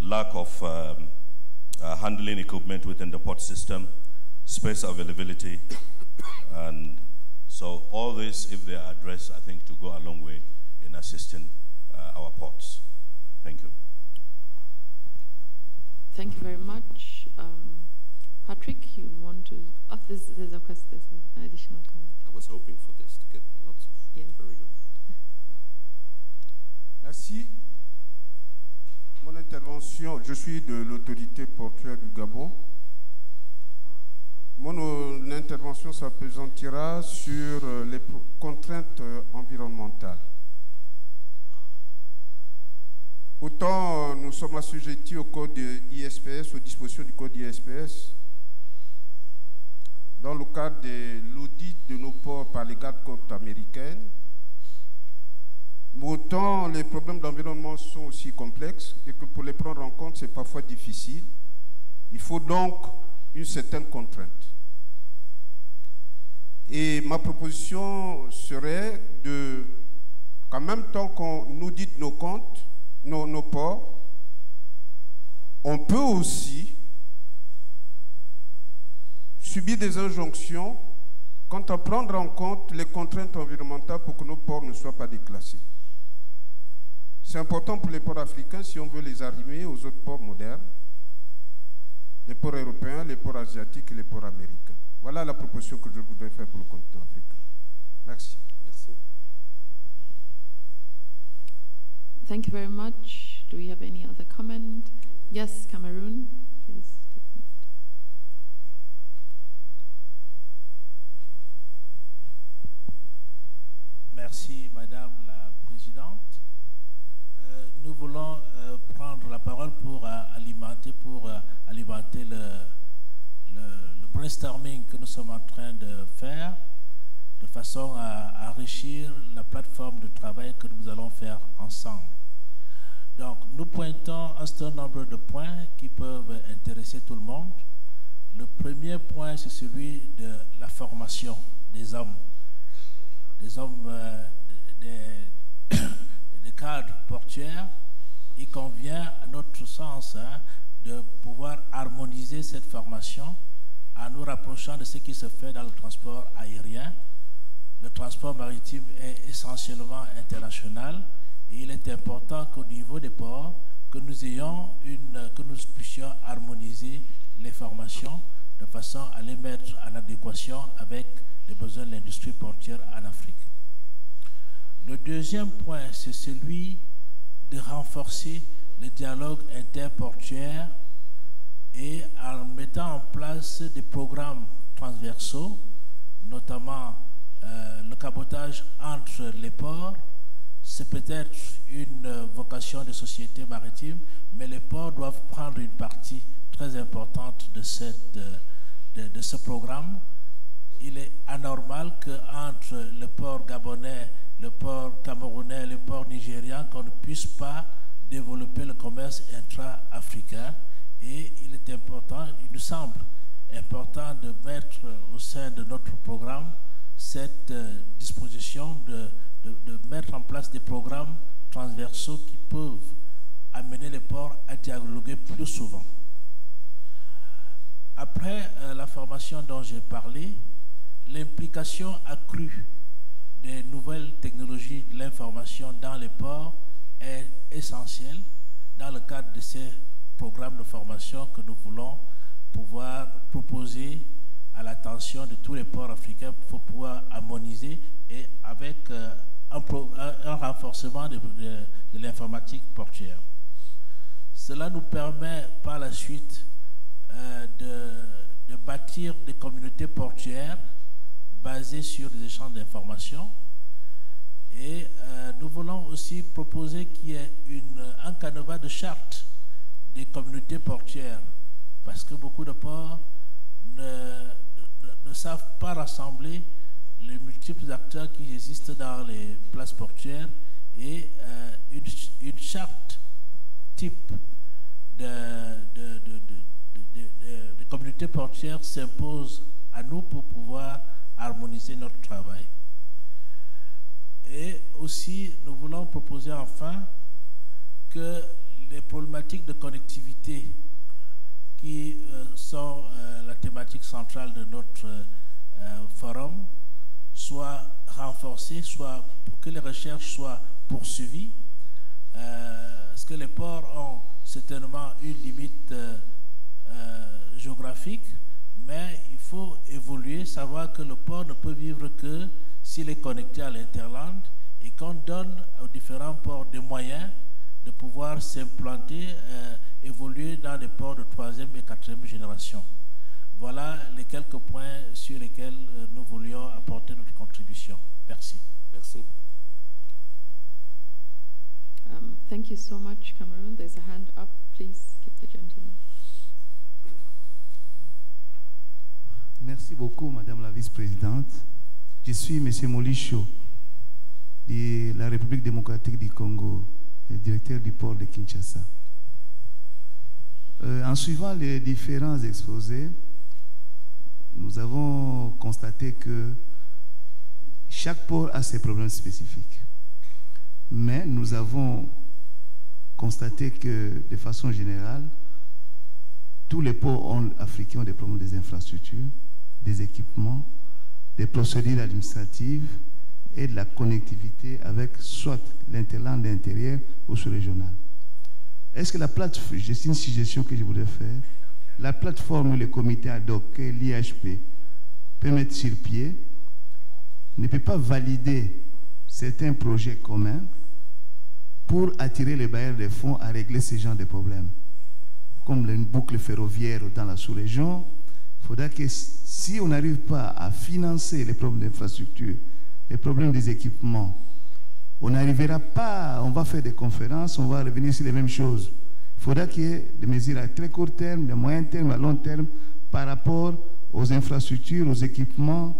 Lack of handling equipment within the port system, space availability, and so all this, if they are addressed, I think to go a long way in assisting our ports. Thank you. Thank you very much. Patrick, you want to... Oh, there's a question, there's an additional comment. I was hoping for this to get lots of... Yes. Very good. Merci. Mon intervention, je suis de l'autorité portuaire du Gabon. Mon intervention s'appesantira sur les contraintes environnementales. Autant nous sommes assujettis au code ISPS, aux dispositions du code ISPS, dans le cadre de l'audit de nos ports par les gardes-côtes américaines, mais autant les problèmes d'environnement sont aussi complexes et que pour les prendre en compte, c'est parfois difficile. Il faut donc une certaine contrainte. Et ma proposition serait de, qu'en même temps qu'on audite nos comptes, nos ports, on peut aussi subir des injonctions quant à prendre en compte les contraintes environnementales pour que nos ports ne soient pas déclassés. C'est important pour les ports africains si on veut les arrimer aux autres ports modernes, les ports européens, les ports asiatiques et les ports américains. Voilà la proposition que je voudrais faire pour le continent africain. Merci. Merci. Thank you very much. Do we have any other comment? Yes, Cameroon, please. Merci, Madame la Présidente. Nous voulons prendre la parole pour alimenter le brainstorming que nous sommes en train de faire, de façon à enrichir la plateforme de travail que nous allons faire ensemble. Donc, nous pointons un certain nombre de points qui peuvent intéresser tout le monde. Le premier point, c'est celui de la formation des hommes. Des hommes, des cadres portuaires. Il convient, à notre sens, de pouvoir harmoniser cette formation en nous rapprochant de ce qui se fait dans le transport aérien. Le transport maritime est essentiellement international et il est important qu'au niveau des ports, que nous puissions harmoniser les formations de façon à les mettre en adéquation avec les besoins de l'industrie portuaire en Afrique. Le deuxième point, c'est celui de renforcer le dialogue interportuaire et en mettant en place des programmes transversaux, notamment le cabotage entre les ports. C'est peut-être une vocation des sociétés maritimes, mais les ports doivent prendre une partie très importante de ce programme. Il est anormal qu'entre le port gabonais, le port camerounais, le port nigérien, qu'on ne puisse pas développer le commerce intra-africain. Et il est important, il nous semble important de mettre au sein de notre programme cette disposition de mettre en place des programmes transversaux qui peuvent amener les ports à dialoguer plus souvent. Après la formation dont j'ai parlé, l'implication accrue des nouvelles technologies de l'information dans les ports est essentielle dans le cadre de ces programmes de formation que nous voulons pouvoir proposer à l'attention de tous les ports africains pour pouvoir harmoniser et avec un renforcement de l'informatique portuaire. Cela nous permet par la suite de bâtir des communautés portuaires basées sur des échanges d'informations et nous voulons aussi proposer qu'il y ait un canevas de chartes des communautés portuaires parce que beaucoup de ports ne savent pas rassembler les multiples acteurs qui existent dans les places portuaires et une charte type de communautés portuaires s'impose à nous pour pouvoir harmoniser notre travail. Et aussi, nous voulons proposer enfin que les problématiques de connectivité qui sont la thématique centrale de notre forum soient renforcées, soit pour que les recherches soient poursuivies, parce que les ports ont certainement une limite géographique, mais il faut évoluer, savoir que le port ne peut vivre que s'il est connecté à l'interland et qu'on donne aux différents ports des moyens de pouvoir s'implanter, évoluer dans des ports de 3e et 4e génération. Voilà les quelques points sur lesquels nous voulions apporter notre contribution. Merci. Merci. Thank you so much, Cameroon. There's a hand up. Please give the gentleman. Merci beaucoup, Madame la Vice-Présidente. Je suis M. Molicho de la République démocratique du Congo, directeur du port de Kinshasa. En suivant les différents exposés, nous avons constaté que chaque port a ses problèmes spécifiques. Mais nous avons constaté que, de façon générale, tous les ports africains ont des problèmes des infrastructures, des équipements, des procédures administratives et de la connectivité avec soit l'interland intérieur ou sous-régional. Est-ce que la plateforme, c'est une suggestion que je voudrais faire, la plateforme, le comité ad hoc que l'IHP peut mettre sur pied ne peut pas valider certains projets communs pour attirer les bailleurs de fonds à régler ce genre de problèmes. Comme une boucle ferroviaire dans la sous-région, il faudra que si on n'arrive pas à financer les problèmes d'infrastructure, les problèmes des équipements, on n'arrivera pas, on va faire des conférences, on va revenir sur les mêmes choses. Il faudra qu'il y ait des mesures à très court terme, de moyen terme, à long terme, par rapport aux infrastructures, aux équipements,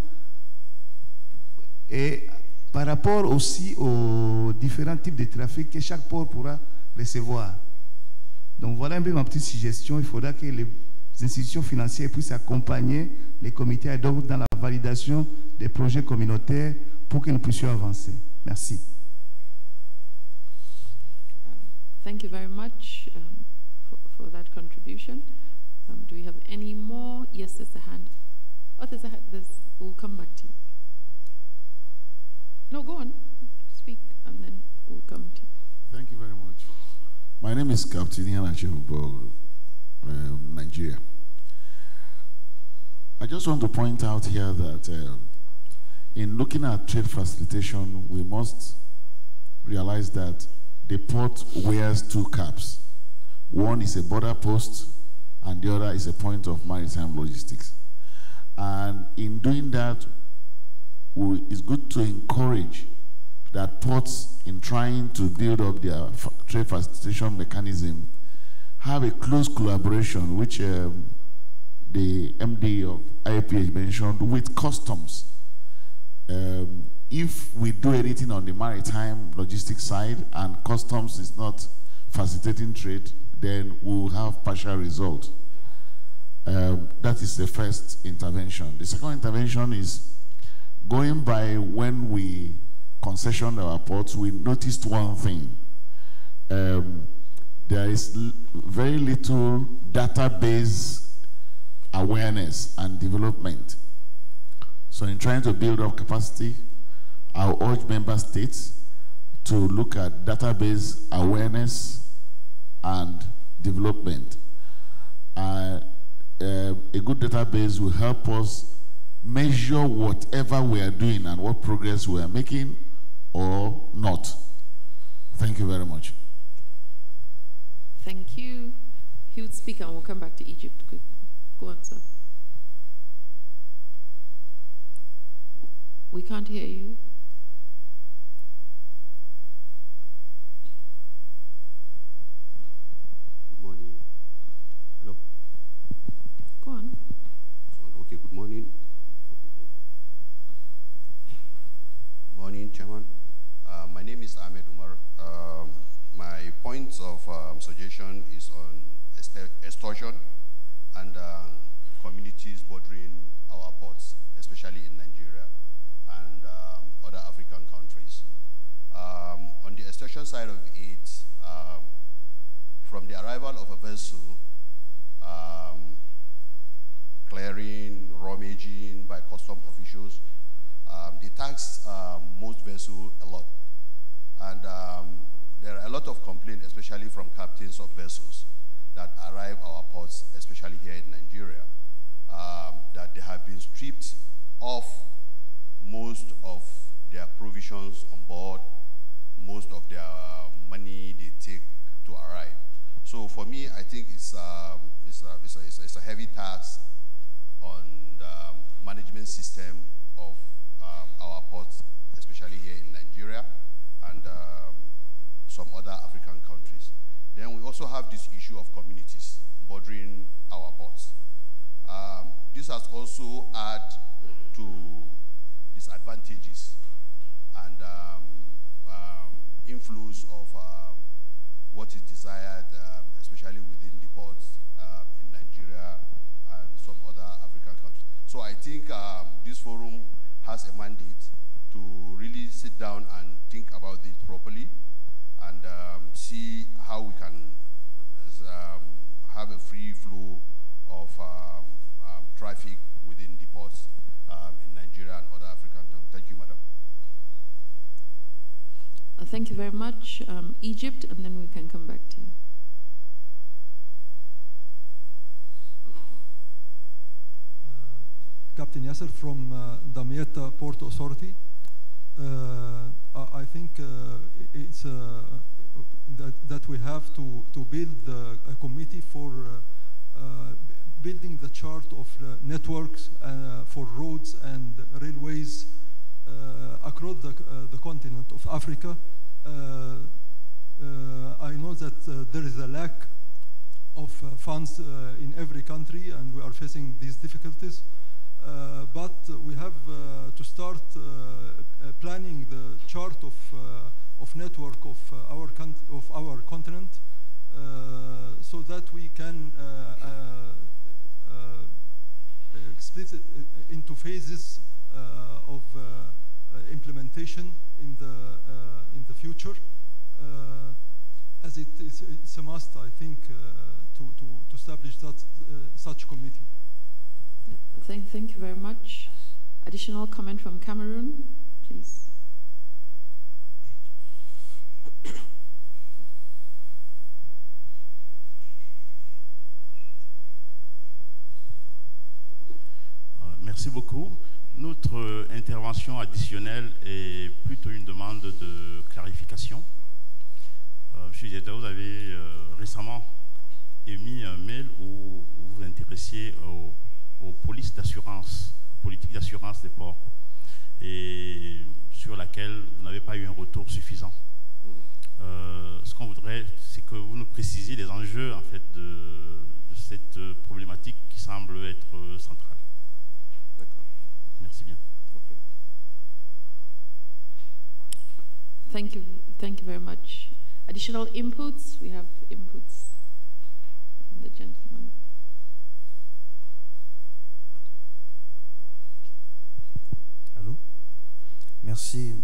et par rapport aussi aux différents types de trafic que chaque port pourra recevoir. Donc voilà un peu ma petite suggestion. Il faudra que les institutions financières puissent accompagner les comités ad hoc dans la validation des projets communautaires pour que nous puissions avancer. Merci. Thank you very much for that contribution. Do we have any more? Yes, there's a hand. Oh, there's a hand. We'll come back to you. No, go on. Speak, and then we'll come to you. Thank you very much. My name is Captain Yanachibubo, Nigeria. I just want to point out here that in looking at trade facilitation, we must realize that the port wears two caps. One is a border post, and the other is a point of maritime logistics. And in doing that, it's good to encourage that ports, in trying to build up their trade facilitation mechanism, have a close collaboration, which the MD of IAPH mentioned, with customs. If we do anything on the maritime logistics side and customs is not facilitating trade, then we'll have partial result. That is the first intervention. The second intervention is going by when we concessioned our ports, we noticed one thing. There is very little database awareness and development. So in trying to build up capacity, I urge member states to look at database awareness and development. A good database will help us measure whatever we are doing and what progress we are making or not. Thank you very much. Thank you. He would speak and we'll come back to Egypt. Quick. Go on, sir. We can't hear you. Good morning. Hello? Go on. Okay, good morning. Good morning, Chairman. My name is Ahmed Umar. My points of suggestion is on extortion and communities bordering our ports, especially in Nigeria and other African countries. On the extortion side of it, from the arrival of a vessel, clearing, rummaging by custom officials, they tax most vessels a lot. And there are a lot of complaints, especially from captains of vessels that arrive our ports, especially here in Nigeria, that they have been stripped of most of their provisions on board, most of their money they take to arrive. So for me, I think it's a heavy tax on the management system of our ports, especially here in Nigeria and some other African countries. Then we also have this issue of communities bordering our ports. This has also added to disadvantages and influence of what is desired, especially within the ports in Nigeria and some other African countries. So I think this forum has a mandate to really sit down and think about this properly and see how we can have a free flow of traffic within the ports in Nigeria and other African countries. Thank you, Madam. Thank you very much. Egypt, and then we can come back to you. Captain Yasser from Damietta Port Authority. I think it's that we have to build a committee for building the chart of networks for roads and railways across the continent of Africa. I know that there is a lack of funds in every country, and we are facing these difficulties. But we have to start planning the chart of network of our continent, so that we can split it into phases of implementation in the future, as it's a must, I think, to establish such committee. Thank you very much. Additional comment from Cameroon, please. Merci beaucoup. Notre intervention additionnelle est plutôt une demande de clarification. Monsieur Dieta, vous avez récemment émis un mail où vous vous intéressiez aux polices d'assurance, politiques d'assurance des ports, et sur laquelle vous n'avez pas eu un retour suffisant. Ce qu'on voudrait, c'est que vous nous précisiez les enjeux en fait, de cette problématique qui semble être centrale. D'accord. Merci bien. Okay. Thank you very much. Additional inputs? We have inputs from the gentleman. Allô? Merci.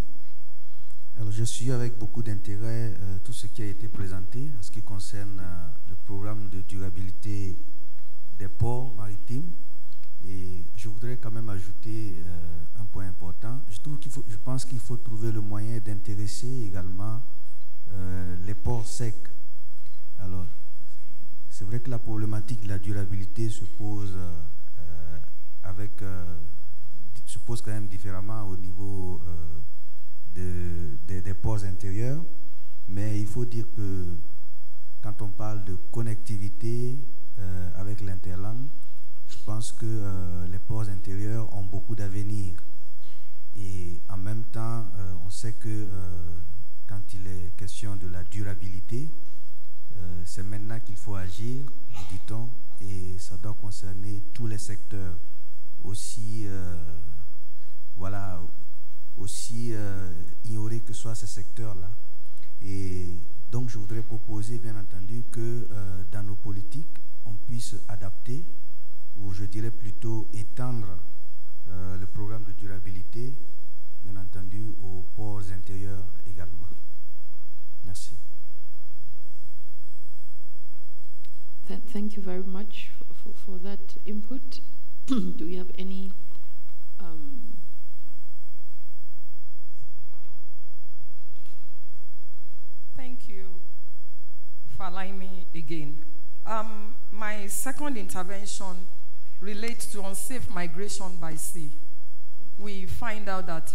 Alors, je suis avec beaucoup d'intérêt tout ce qui a été présenté en ce qui concerne le programme de durabilité des ports maritimes. Et je voudrais quand même ajouter un point important. Je pense qu'il faut trouver le moyen d'intéresser également les ports secs. Alors, c'est vrai que la problématique de la durabilité se pose quand même différemment au niveau des ports intérieurs, mais il faut dire que quand on parle de connectivité avec l'interland, je pense que les ports intérieurs ont beaucoup d'avenir. Et en même temps, on sait que quand il est question de la durabilité, c'est maintenant qu'il faut agir, dit-on, et ça doit concerner tous les secteurs. Aussi, voilà, aussi ignorer que ce soit ces secteurs-là. Et donc, je voudrais proposer, bien entendu, que dans nos politiques, on puisse adapter, ou je dirais plutôt étendre le programme de durabilité, bien entendu, aux ports intérieurs également. Merci. Thank you very much for that input. Do we have any Thank you for allowing me again. My second intervention relates to unsafe migration by sea. We find out that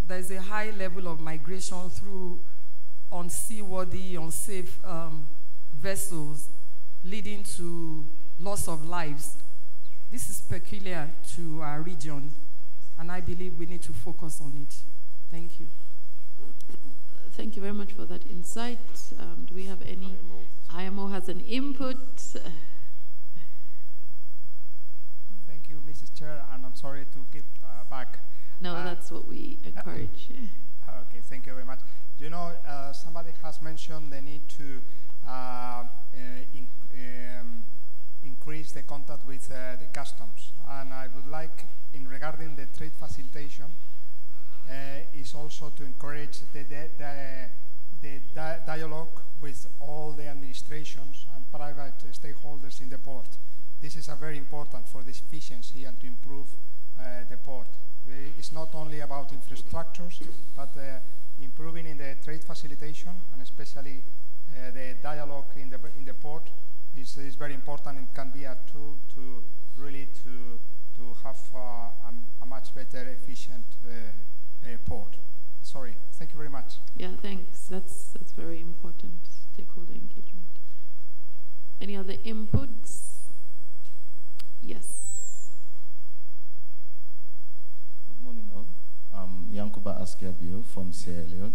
there's a high level of migration through unseaworthy, unsafe vessels, leading to loss of lives. This is peculiar to our region, and I believe we need to focus on it. Thank you. Thank you very much for that insight. Do we have any? IMO has an input. Thank you, Mrs. Chair, and I'm sorry to give back. No, that's what we encourage. Okay, thank you very much. You know, somebody has mentioned the need to increase the contact with the customs, and I would like, in regarding the trade facilitation, is also to encourage the dialogue with all the administrations and private stakeholders in the port. This is very important for the efficiency and to improve the port. It's not only about infrastructures, but improving in the trade facilitation, and especially the dialogue in the port is very important and can be a tool to really to have a much better, efficient port. Sorry, thank you very much. Yeah, thanks. That's very important, stakeholder engagement. Any other inputs? Yes. Good morning all. I'm Yankuba Askiabio from Sierra Leone.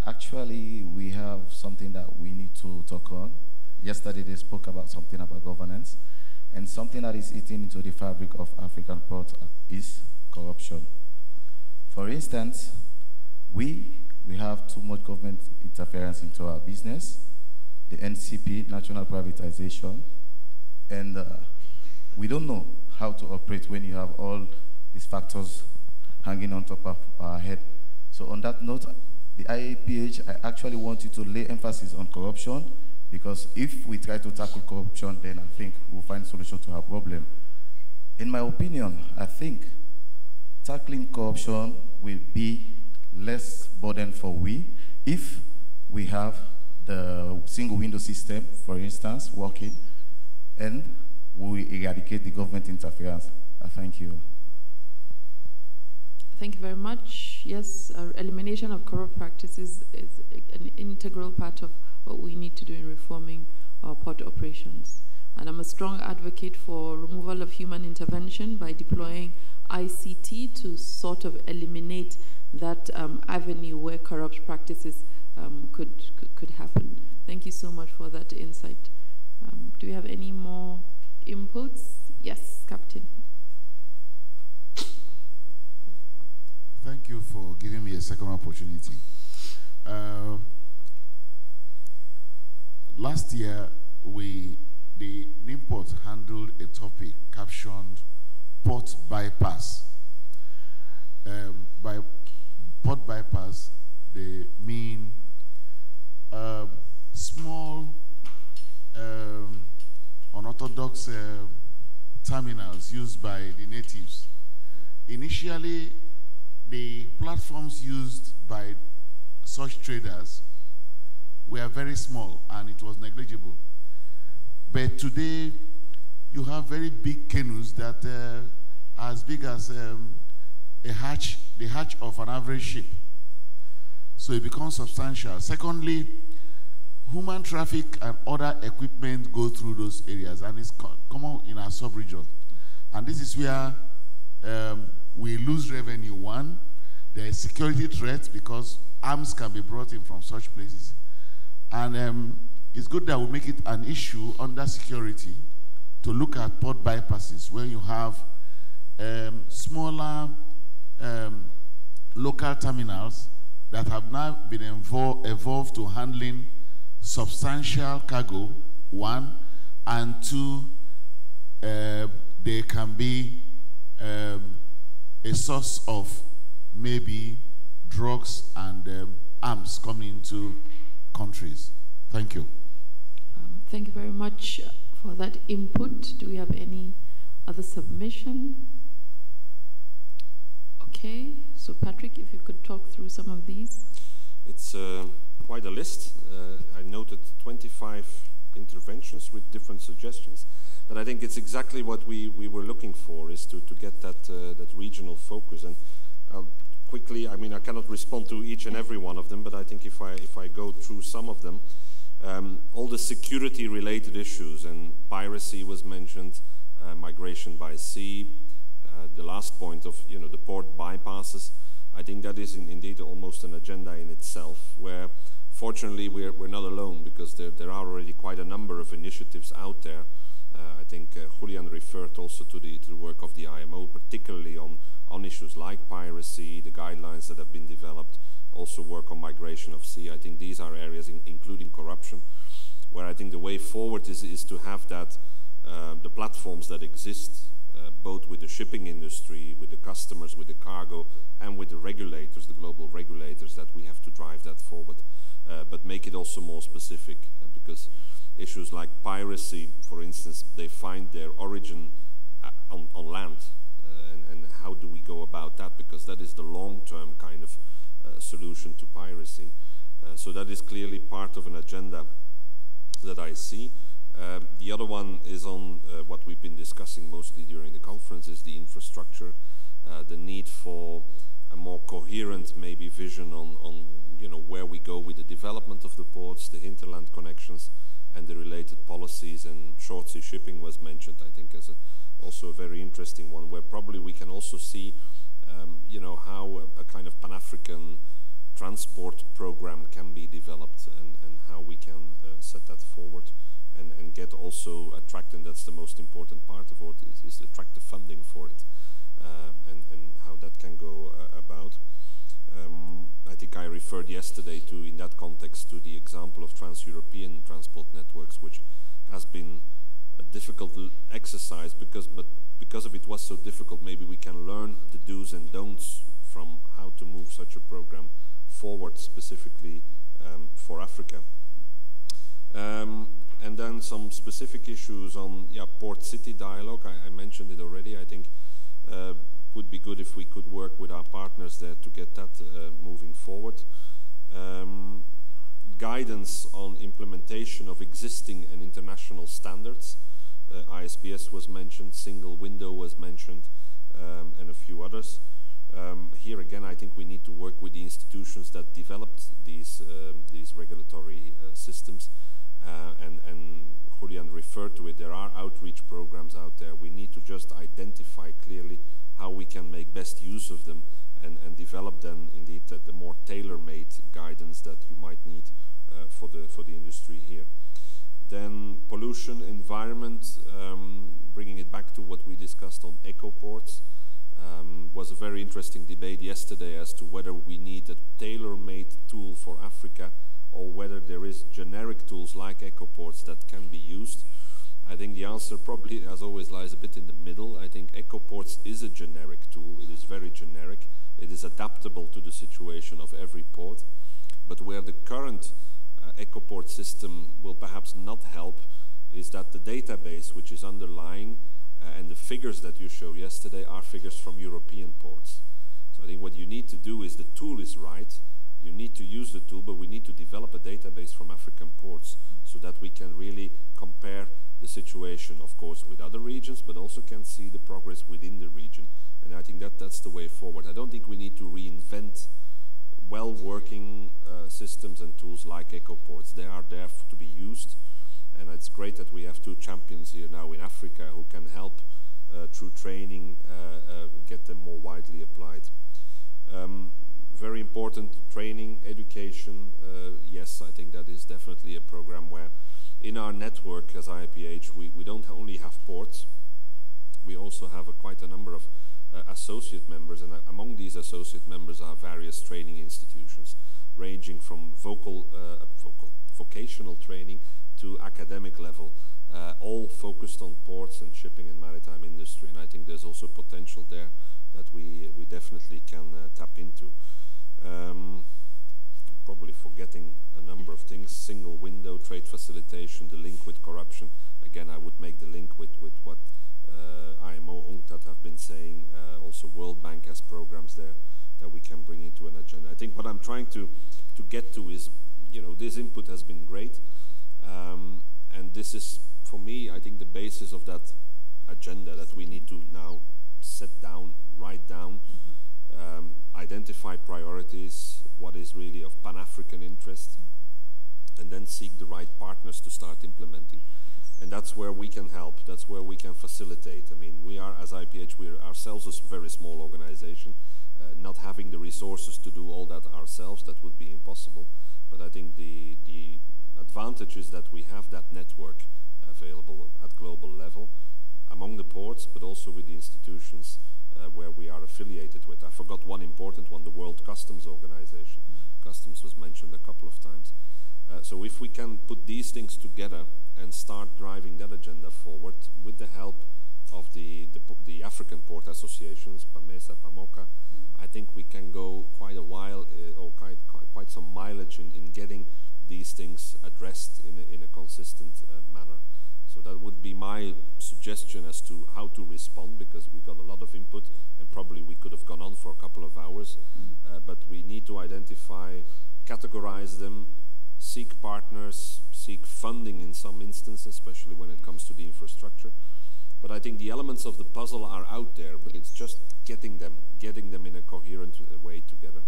Actually, we have something that we need to talk on. Yesterday they spoke about something about governance, and something that is eating into the fabric of African port is corruption. For instance, we have too much government interference into our business, the NCP, national privatization, and we don't know how to operate when you have all these factors hanging on top of our head. So on that note, the IAPH, I actually want you to lay emphasis on corruption, because if we try to tackle corruption, then I think we'll find a solution to our problem. In my opinion, I think tackling corruption will be less burden for we if we have the single window system, for instance, working, and we eradicate the government interference. Thank you. Thank you very much. Yes, elimination of corrupt practices is an integral part of what we need to do in reforming our port operations. And I'm a strong advocate for removal of human intervention by deploying ICT to sort of eliminate that avenue where corrupt practices could happen. Thank you so much for that insight. Do we have any more inputs? Yes, Captain. Thank you for giving me a second opportunity. Last year, the NIMPORT handled a topic captioned port bypass. By port bypass, they mean small, unorthodox terminals used by the natives. Initially, the platforms used by such traders were very small and it was negligible. But today, you have very big canoes that are as big as the hatch of an average ship. So it becomes substantial. Secondly, human traffic and other equipment go through those areas, and it's common in our sub-region. And this is where we lose revenue. One, there is security threats because arms can be brought in from such places. And it's good that we make it an issue under security to look at port bypasses where you have smaller local terminals that have now been evolved to handling substantial cargo, one, and two, they can be a source of maybe drugs and arms coming into countries. Thank you. Thank you very much for that input. Do we have any other submission? Okay, so Patrick, if you could talk through some of these. It's quite a list. I noted 25 interventions with different suggestions, but I think it's exactly what we were looking for, is to get that regional focus. And I'll quickly, I mean, I cannot respond to each and every one of them, but I think if I go through some of them, all the security related issues, and piracy was mentioned, migration by sea, the last point of, you know, the port bypasses. I think that is indeed almost an agenda in itself, where fortunately we're not alone, because there are already quite a number of initiatives out there. I think Julian referred also to the work of the IMO, particularly on issues like piracy, the guidelines that have been developed, also work on migration of sea. I think these are areas, including corruption, where I think the way forward is to have that, the platforms that exist, both with the shipping industry, with the customers, with the cargo, and with the regulators, the global regulators, that we have to drive that forward, but make it also more specific, because issues like piracy, for instance, they find their origin on land, and how do we go about that, because that is the long-term kind of solution to piracy. So that is clearly part of an agenda that I see. The other one is on what we've been discussing mostly during the conference, is the infrastructure, the need for a more coherent maybe vision on you know, where we go with the development of the ports, the hinterland connections, and the related policies. And short sea shipping was mentioned, I think, as also a very interesting one, where probably we can also see you know, how a kind of Pan-African transport program can be developed, and how we can set that forward, and get also attract, and that's the most important part of it, is attract the funding for it, and how that can go about. I think I referred yesterday to, in that context, to the example of trans-European transport networks, which has been a difficult exercise, because of it was so difficult, maybe we can learn the do's and don'ts from how to move such a program forward, specifically for Africa. And then some specific issues on port-city dialogue. I mentioned it already. I think would be good if we could work with our partners there to get that moving forward. Guidance on implementation of existing and international standards. ISPS was mentioned, single window was mentioned, and a few others. Here again, I think we need to work with the institutions that developed these regulatory systems, and Julian referred to it. There are outreach programs out there. We need to just identify clearly how we can make best use of them, and develop then indeed the more tailor-made guidance that you might need for the industry here. Then pollution, environment, bringing it back to what we discussed on eco-ports. Was a very interesting debate yesterday as to whether we need a tailor-made tool for Africa, or whether there is generic tools like eco-ports that can be used. I think the answer probably, as always, lies a bit in the middle. I think eco-ports is a generic tool. It is very generic. It is adaptable to the situation of every port. But where the current eco-port system will perhaps not help is that the database which is underlying and the figures that you showed yesterday are figures from European ports. So I think what you need to do is, the tool is right, you need to use the tool, but we need to develop a database from African ports so that we can really compare the situation, of course, with other regions, but also can see the progress within the region. And I think that's the way forward. I don't think we need to reinvent well-working systems and tools like eco-ports. They are there to be used. And it's great that we have two champions here now in Africa who can help through training get them more widely applied. Very important, training, education. Yes, I think that is definitely a program where in our network as IAPH, we don't only have ports, we also have quite a number of associate members, and among these associate members are various training institutions, ranging from vocational training to academic level, all focused on ports and shipping and maritime industry. And I think there's also potential there that we definitely can tap into. probably forgetting a number of things. Single window, trade facilitation, the link with corruption. Again, I would make the link with what IMO, UNCTAD have been saying. Also World Bank has programs there that we can bring into an agenda. I think what I'm trying to get to is, this input has been great. And this is, for me, I think the basis of that agenda that we need to now set down, write down, identify priorities, what is really of Pan-African interest, and then seek the right partners to start implementing. And that's where we can help, that's where we can facilitate. I mean, we are, as IPH, we're ourselves a very small organization, not having the resources to do all that ourselves, that would be impossible. But I think the advantage is that we have that network available at global level among the ports, but also with the institutions where we are affiliated with. I forgot one important one, the World Customs Organization. Customs was mentioned a couple of times. So if we can put these things together and start driving that agenda forward with the help of the African port associations, PAMESA, PAMOCA, I think we can go quite a while, or quite some mileage in getting these things addressed in a consistent manner. So that would be my suggestion as to how to respond, because we got a lot of input and probably we could have gone on for a couple of hours, but we need to identify, categorize them, seek partners, seek funding in some instances, especially when it comes to the infrastructure. But I think the elements of the puzzle are out there, but it's just getting them in a coherent way together.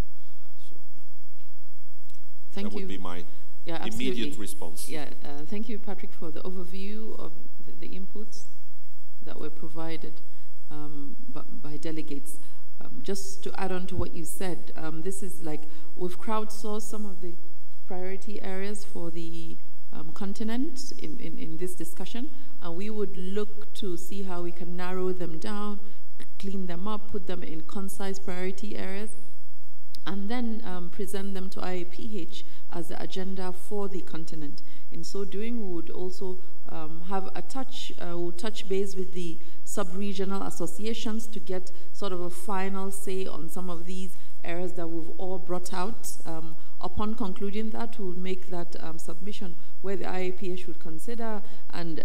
So Thank you. That would be my immediate response. Yeah, thank you, Patrick, for the overview of the inputs that were provided by delegates. Just to add on to what you said, this is like we've crowdsourced some of the priority areas for the continent in this discussion, and we would look to see how we can narrow them down, clean them up, put them in concise priority areas, and then present them to IAPH as the agenda for the continent. In so doing, we would also have a touch base with the sub-regional associations to get sort of a final say on some of these areas that we've all brought out. Upon concluding that, we'll make that submission where the IAPH would consider and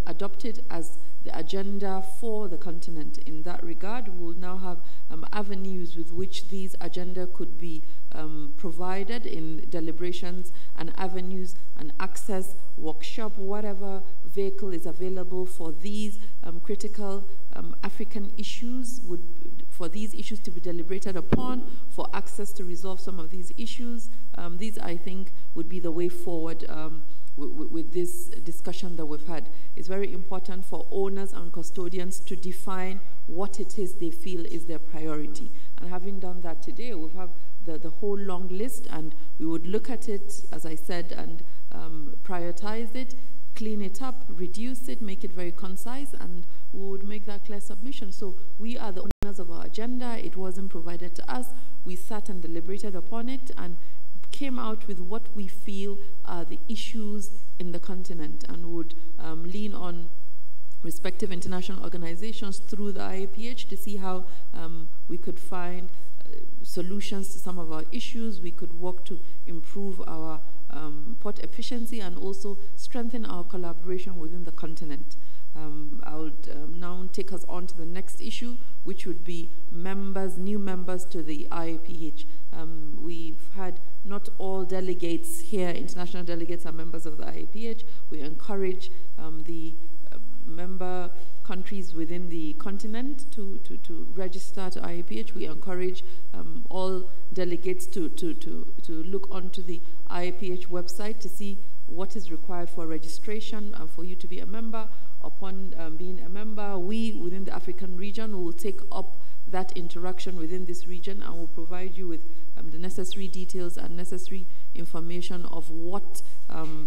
adopt it as the agenda for the continent. In that regard, we'll now have avenues with which these agenda could be provided in deliberations, and avenues and access, workshop, whatever vehicle is available for these critical African issues, for these issues to be deliberated upon, for access to resolve some of these issues. These, I think, would be the way forward with this discussion that we've had. It's very important for owners and custodians to define what it is they feel is their priority. And having done that today, we'll have the whole long list, and we would look at it, as I said, and prioritize it, clean it up, reduce it, make it very concise, and we would make that clear submission. So we are the owners of our agenda. It wasn't provided to us. We sat and deliberated upon it and came out with what we feel are the issues in the continent, and would lean on respective international organizations through the IAPH to see how we could find solutions to some of our issues. We could work to improve our port efficiency and also strengthen our collaboration within the continent. I would now take us on to the next issue, which would be new members to the IAPH. We've had not all delegates here, international delegates, are members of the IAPH. We encourage the member countries within the continent to register to IAPH. We encourage all delegates to look onto the IAPH website to see what is required for registration and for you to be a member. Upon being a member, we within the African region will take up that interaction within this region and will provide you with the necessary details and necessary information of what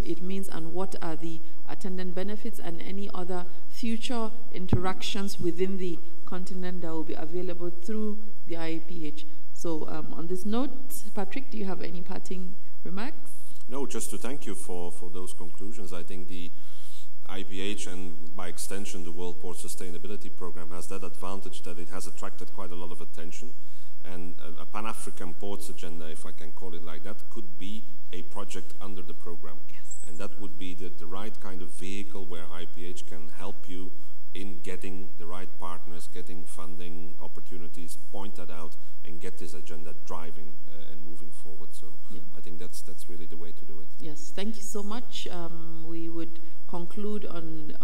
it means and what are the attendant benefits and any other future interactions within the continent that will be available through the IAPH. So on this note, Patrick, do you have any parting remarks? No, just to thank you for those conclusions. I think IPH and by extension the World Port Sustainability Program has that advantage that it has attracted quite a lot of attention, and a Pan-African ports agenda, if I can call it like that, could be a project under the program. Yes. And that would be the right kind of vehicle where IPH can help you in getting the right partners, getting funding opportunities pointed out, and get this agenda driving and moving forward. So yeah. I think that's really the way to do it. Yes, thank you so much. We would conclude on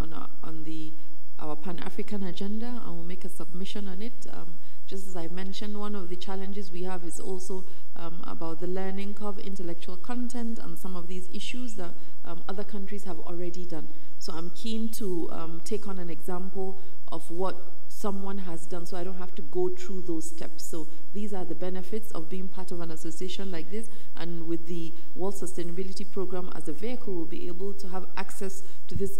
our Pan-African agenda, and we'll make a submission on it. Just as I mentioned, one of the challenges we have is also about the learning curve, intellectual content, and some of these issues that other countries have already done. So I'm keen to take on an example of what someone has done, so I don't have to go through those steps. So these are the benefits of being part of an association like this, and with the World Sustainability Program as a vehicle, we'll be able to have access to this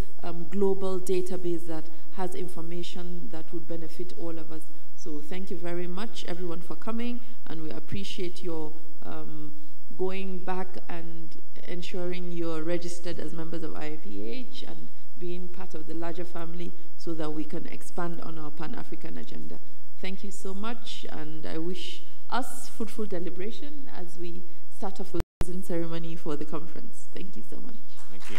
global database that has information that would benefit all of us. So thank you very much, everyone, for coming, and we appreciate your going back and ensuring you're registered as members of IAPH and being part of the larger family so that we can expand on our Pan-African agenda. Thank you so much, and I wish us fruitful deliberation as we start off the closing ceremony for the conference. Thank you so much. Thank you.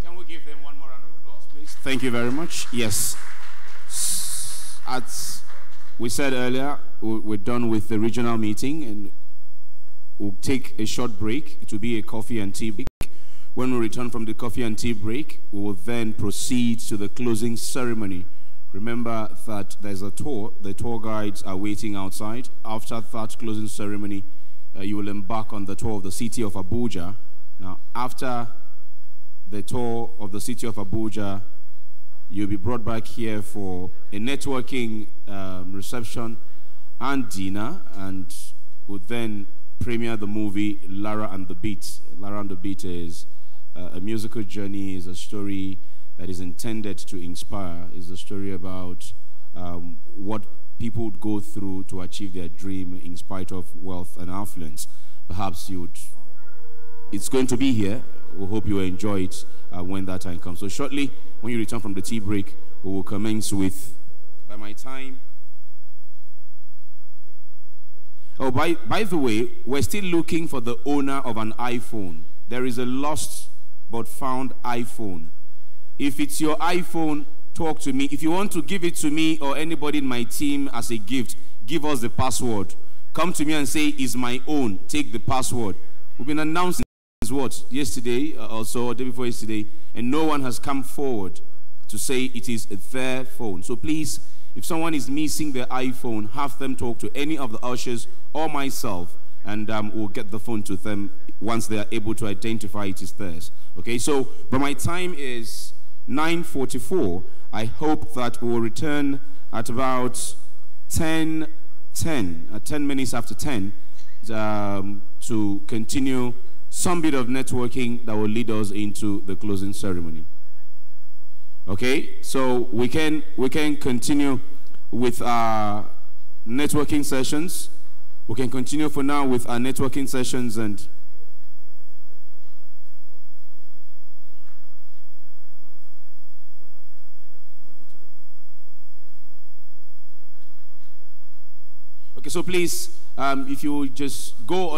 Can we give them one more round of applause, please? Thank you very much. Yes. As we said earlier, we're done with the regional meeting, and we'll take a short break. It will be a coffee and tea break. When we return from the coffee and tea break, we will then proceed to the closing ceremony. Remember that there's a tour. The tour guides are waiting outside. After that closing ceremony, you will embark on the tour of the city of Abuja. Now, after the tour of the city of Abuja, you'll be brought back here for a networking reception and dinner, and we'll then premiere the movie Lara and the Beat. Lara and the Beat is a musical journey, is a story that is intended to inspire, is a story about what people would go through to achieve their dream in spite of wealth and affluence. Perhaps it's going to be here. We hope you enjoy it when that time comes. So shortly, when you return from the tea break, we will commence with, by my time. Oh, by the way, we're still looking for the owner of an iPhone. There is a lost but found iPhone. If it's your iPhone, talk to me. If you want to give it to me or anybody in my team as a gift, give us the password. Come to me and say, it's my own. Take the password. We've been announcing what yesterday also, or day before yesterday, and no one has come forward to say it is their phone. So please, if someone is missing their iPhone, have them talk to any of the ushers or myself, and we'll get the phone to them once they are able to identify it is theirs. Okay, so but my time is 9:44. I hope that we will return at about 10 minutes after 10 to continue some bit of networking that will lead us into the closing ceremony. Okay, so we can continue with our networking sessions. We can continue for now with our networking sessions, and okay, so please, if you just go on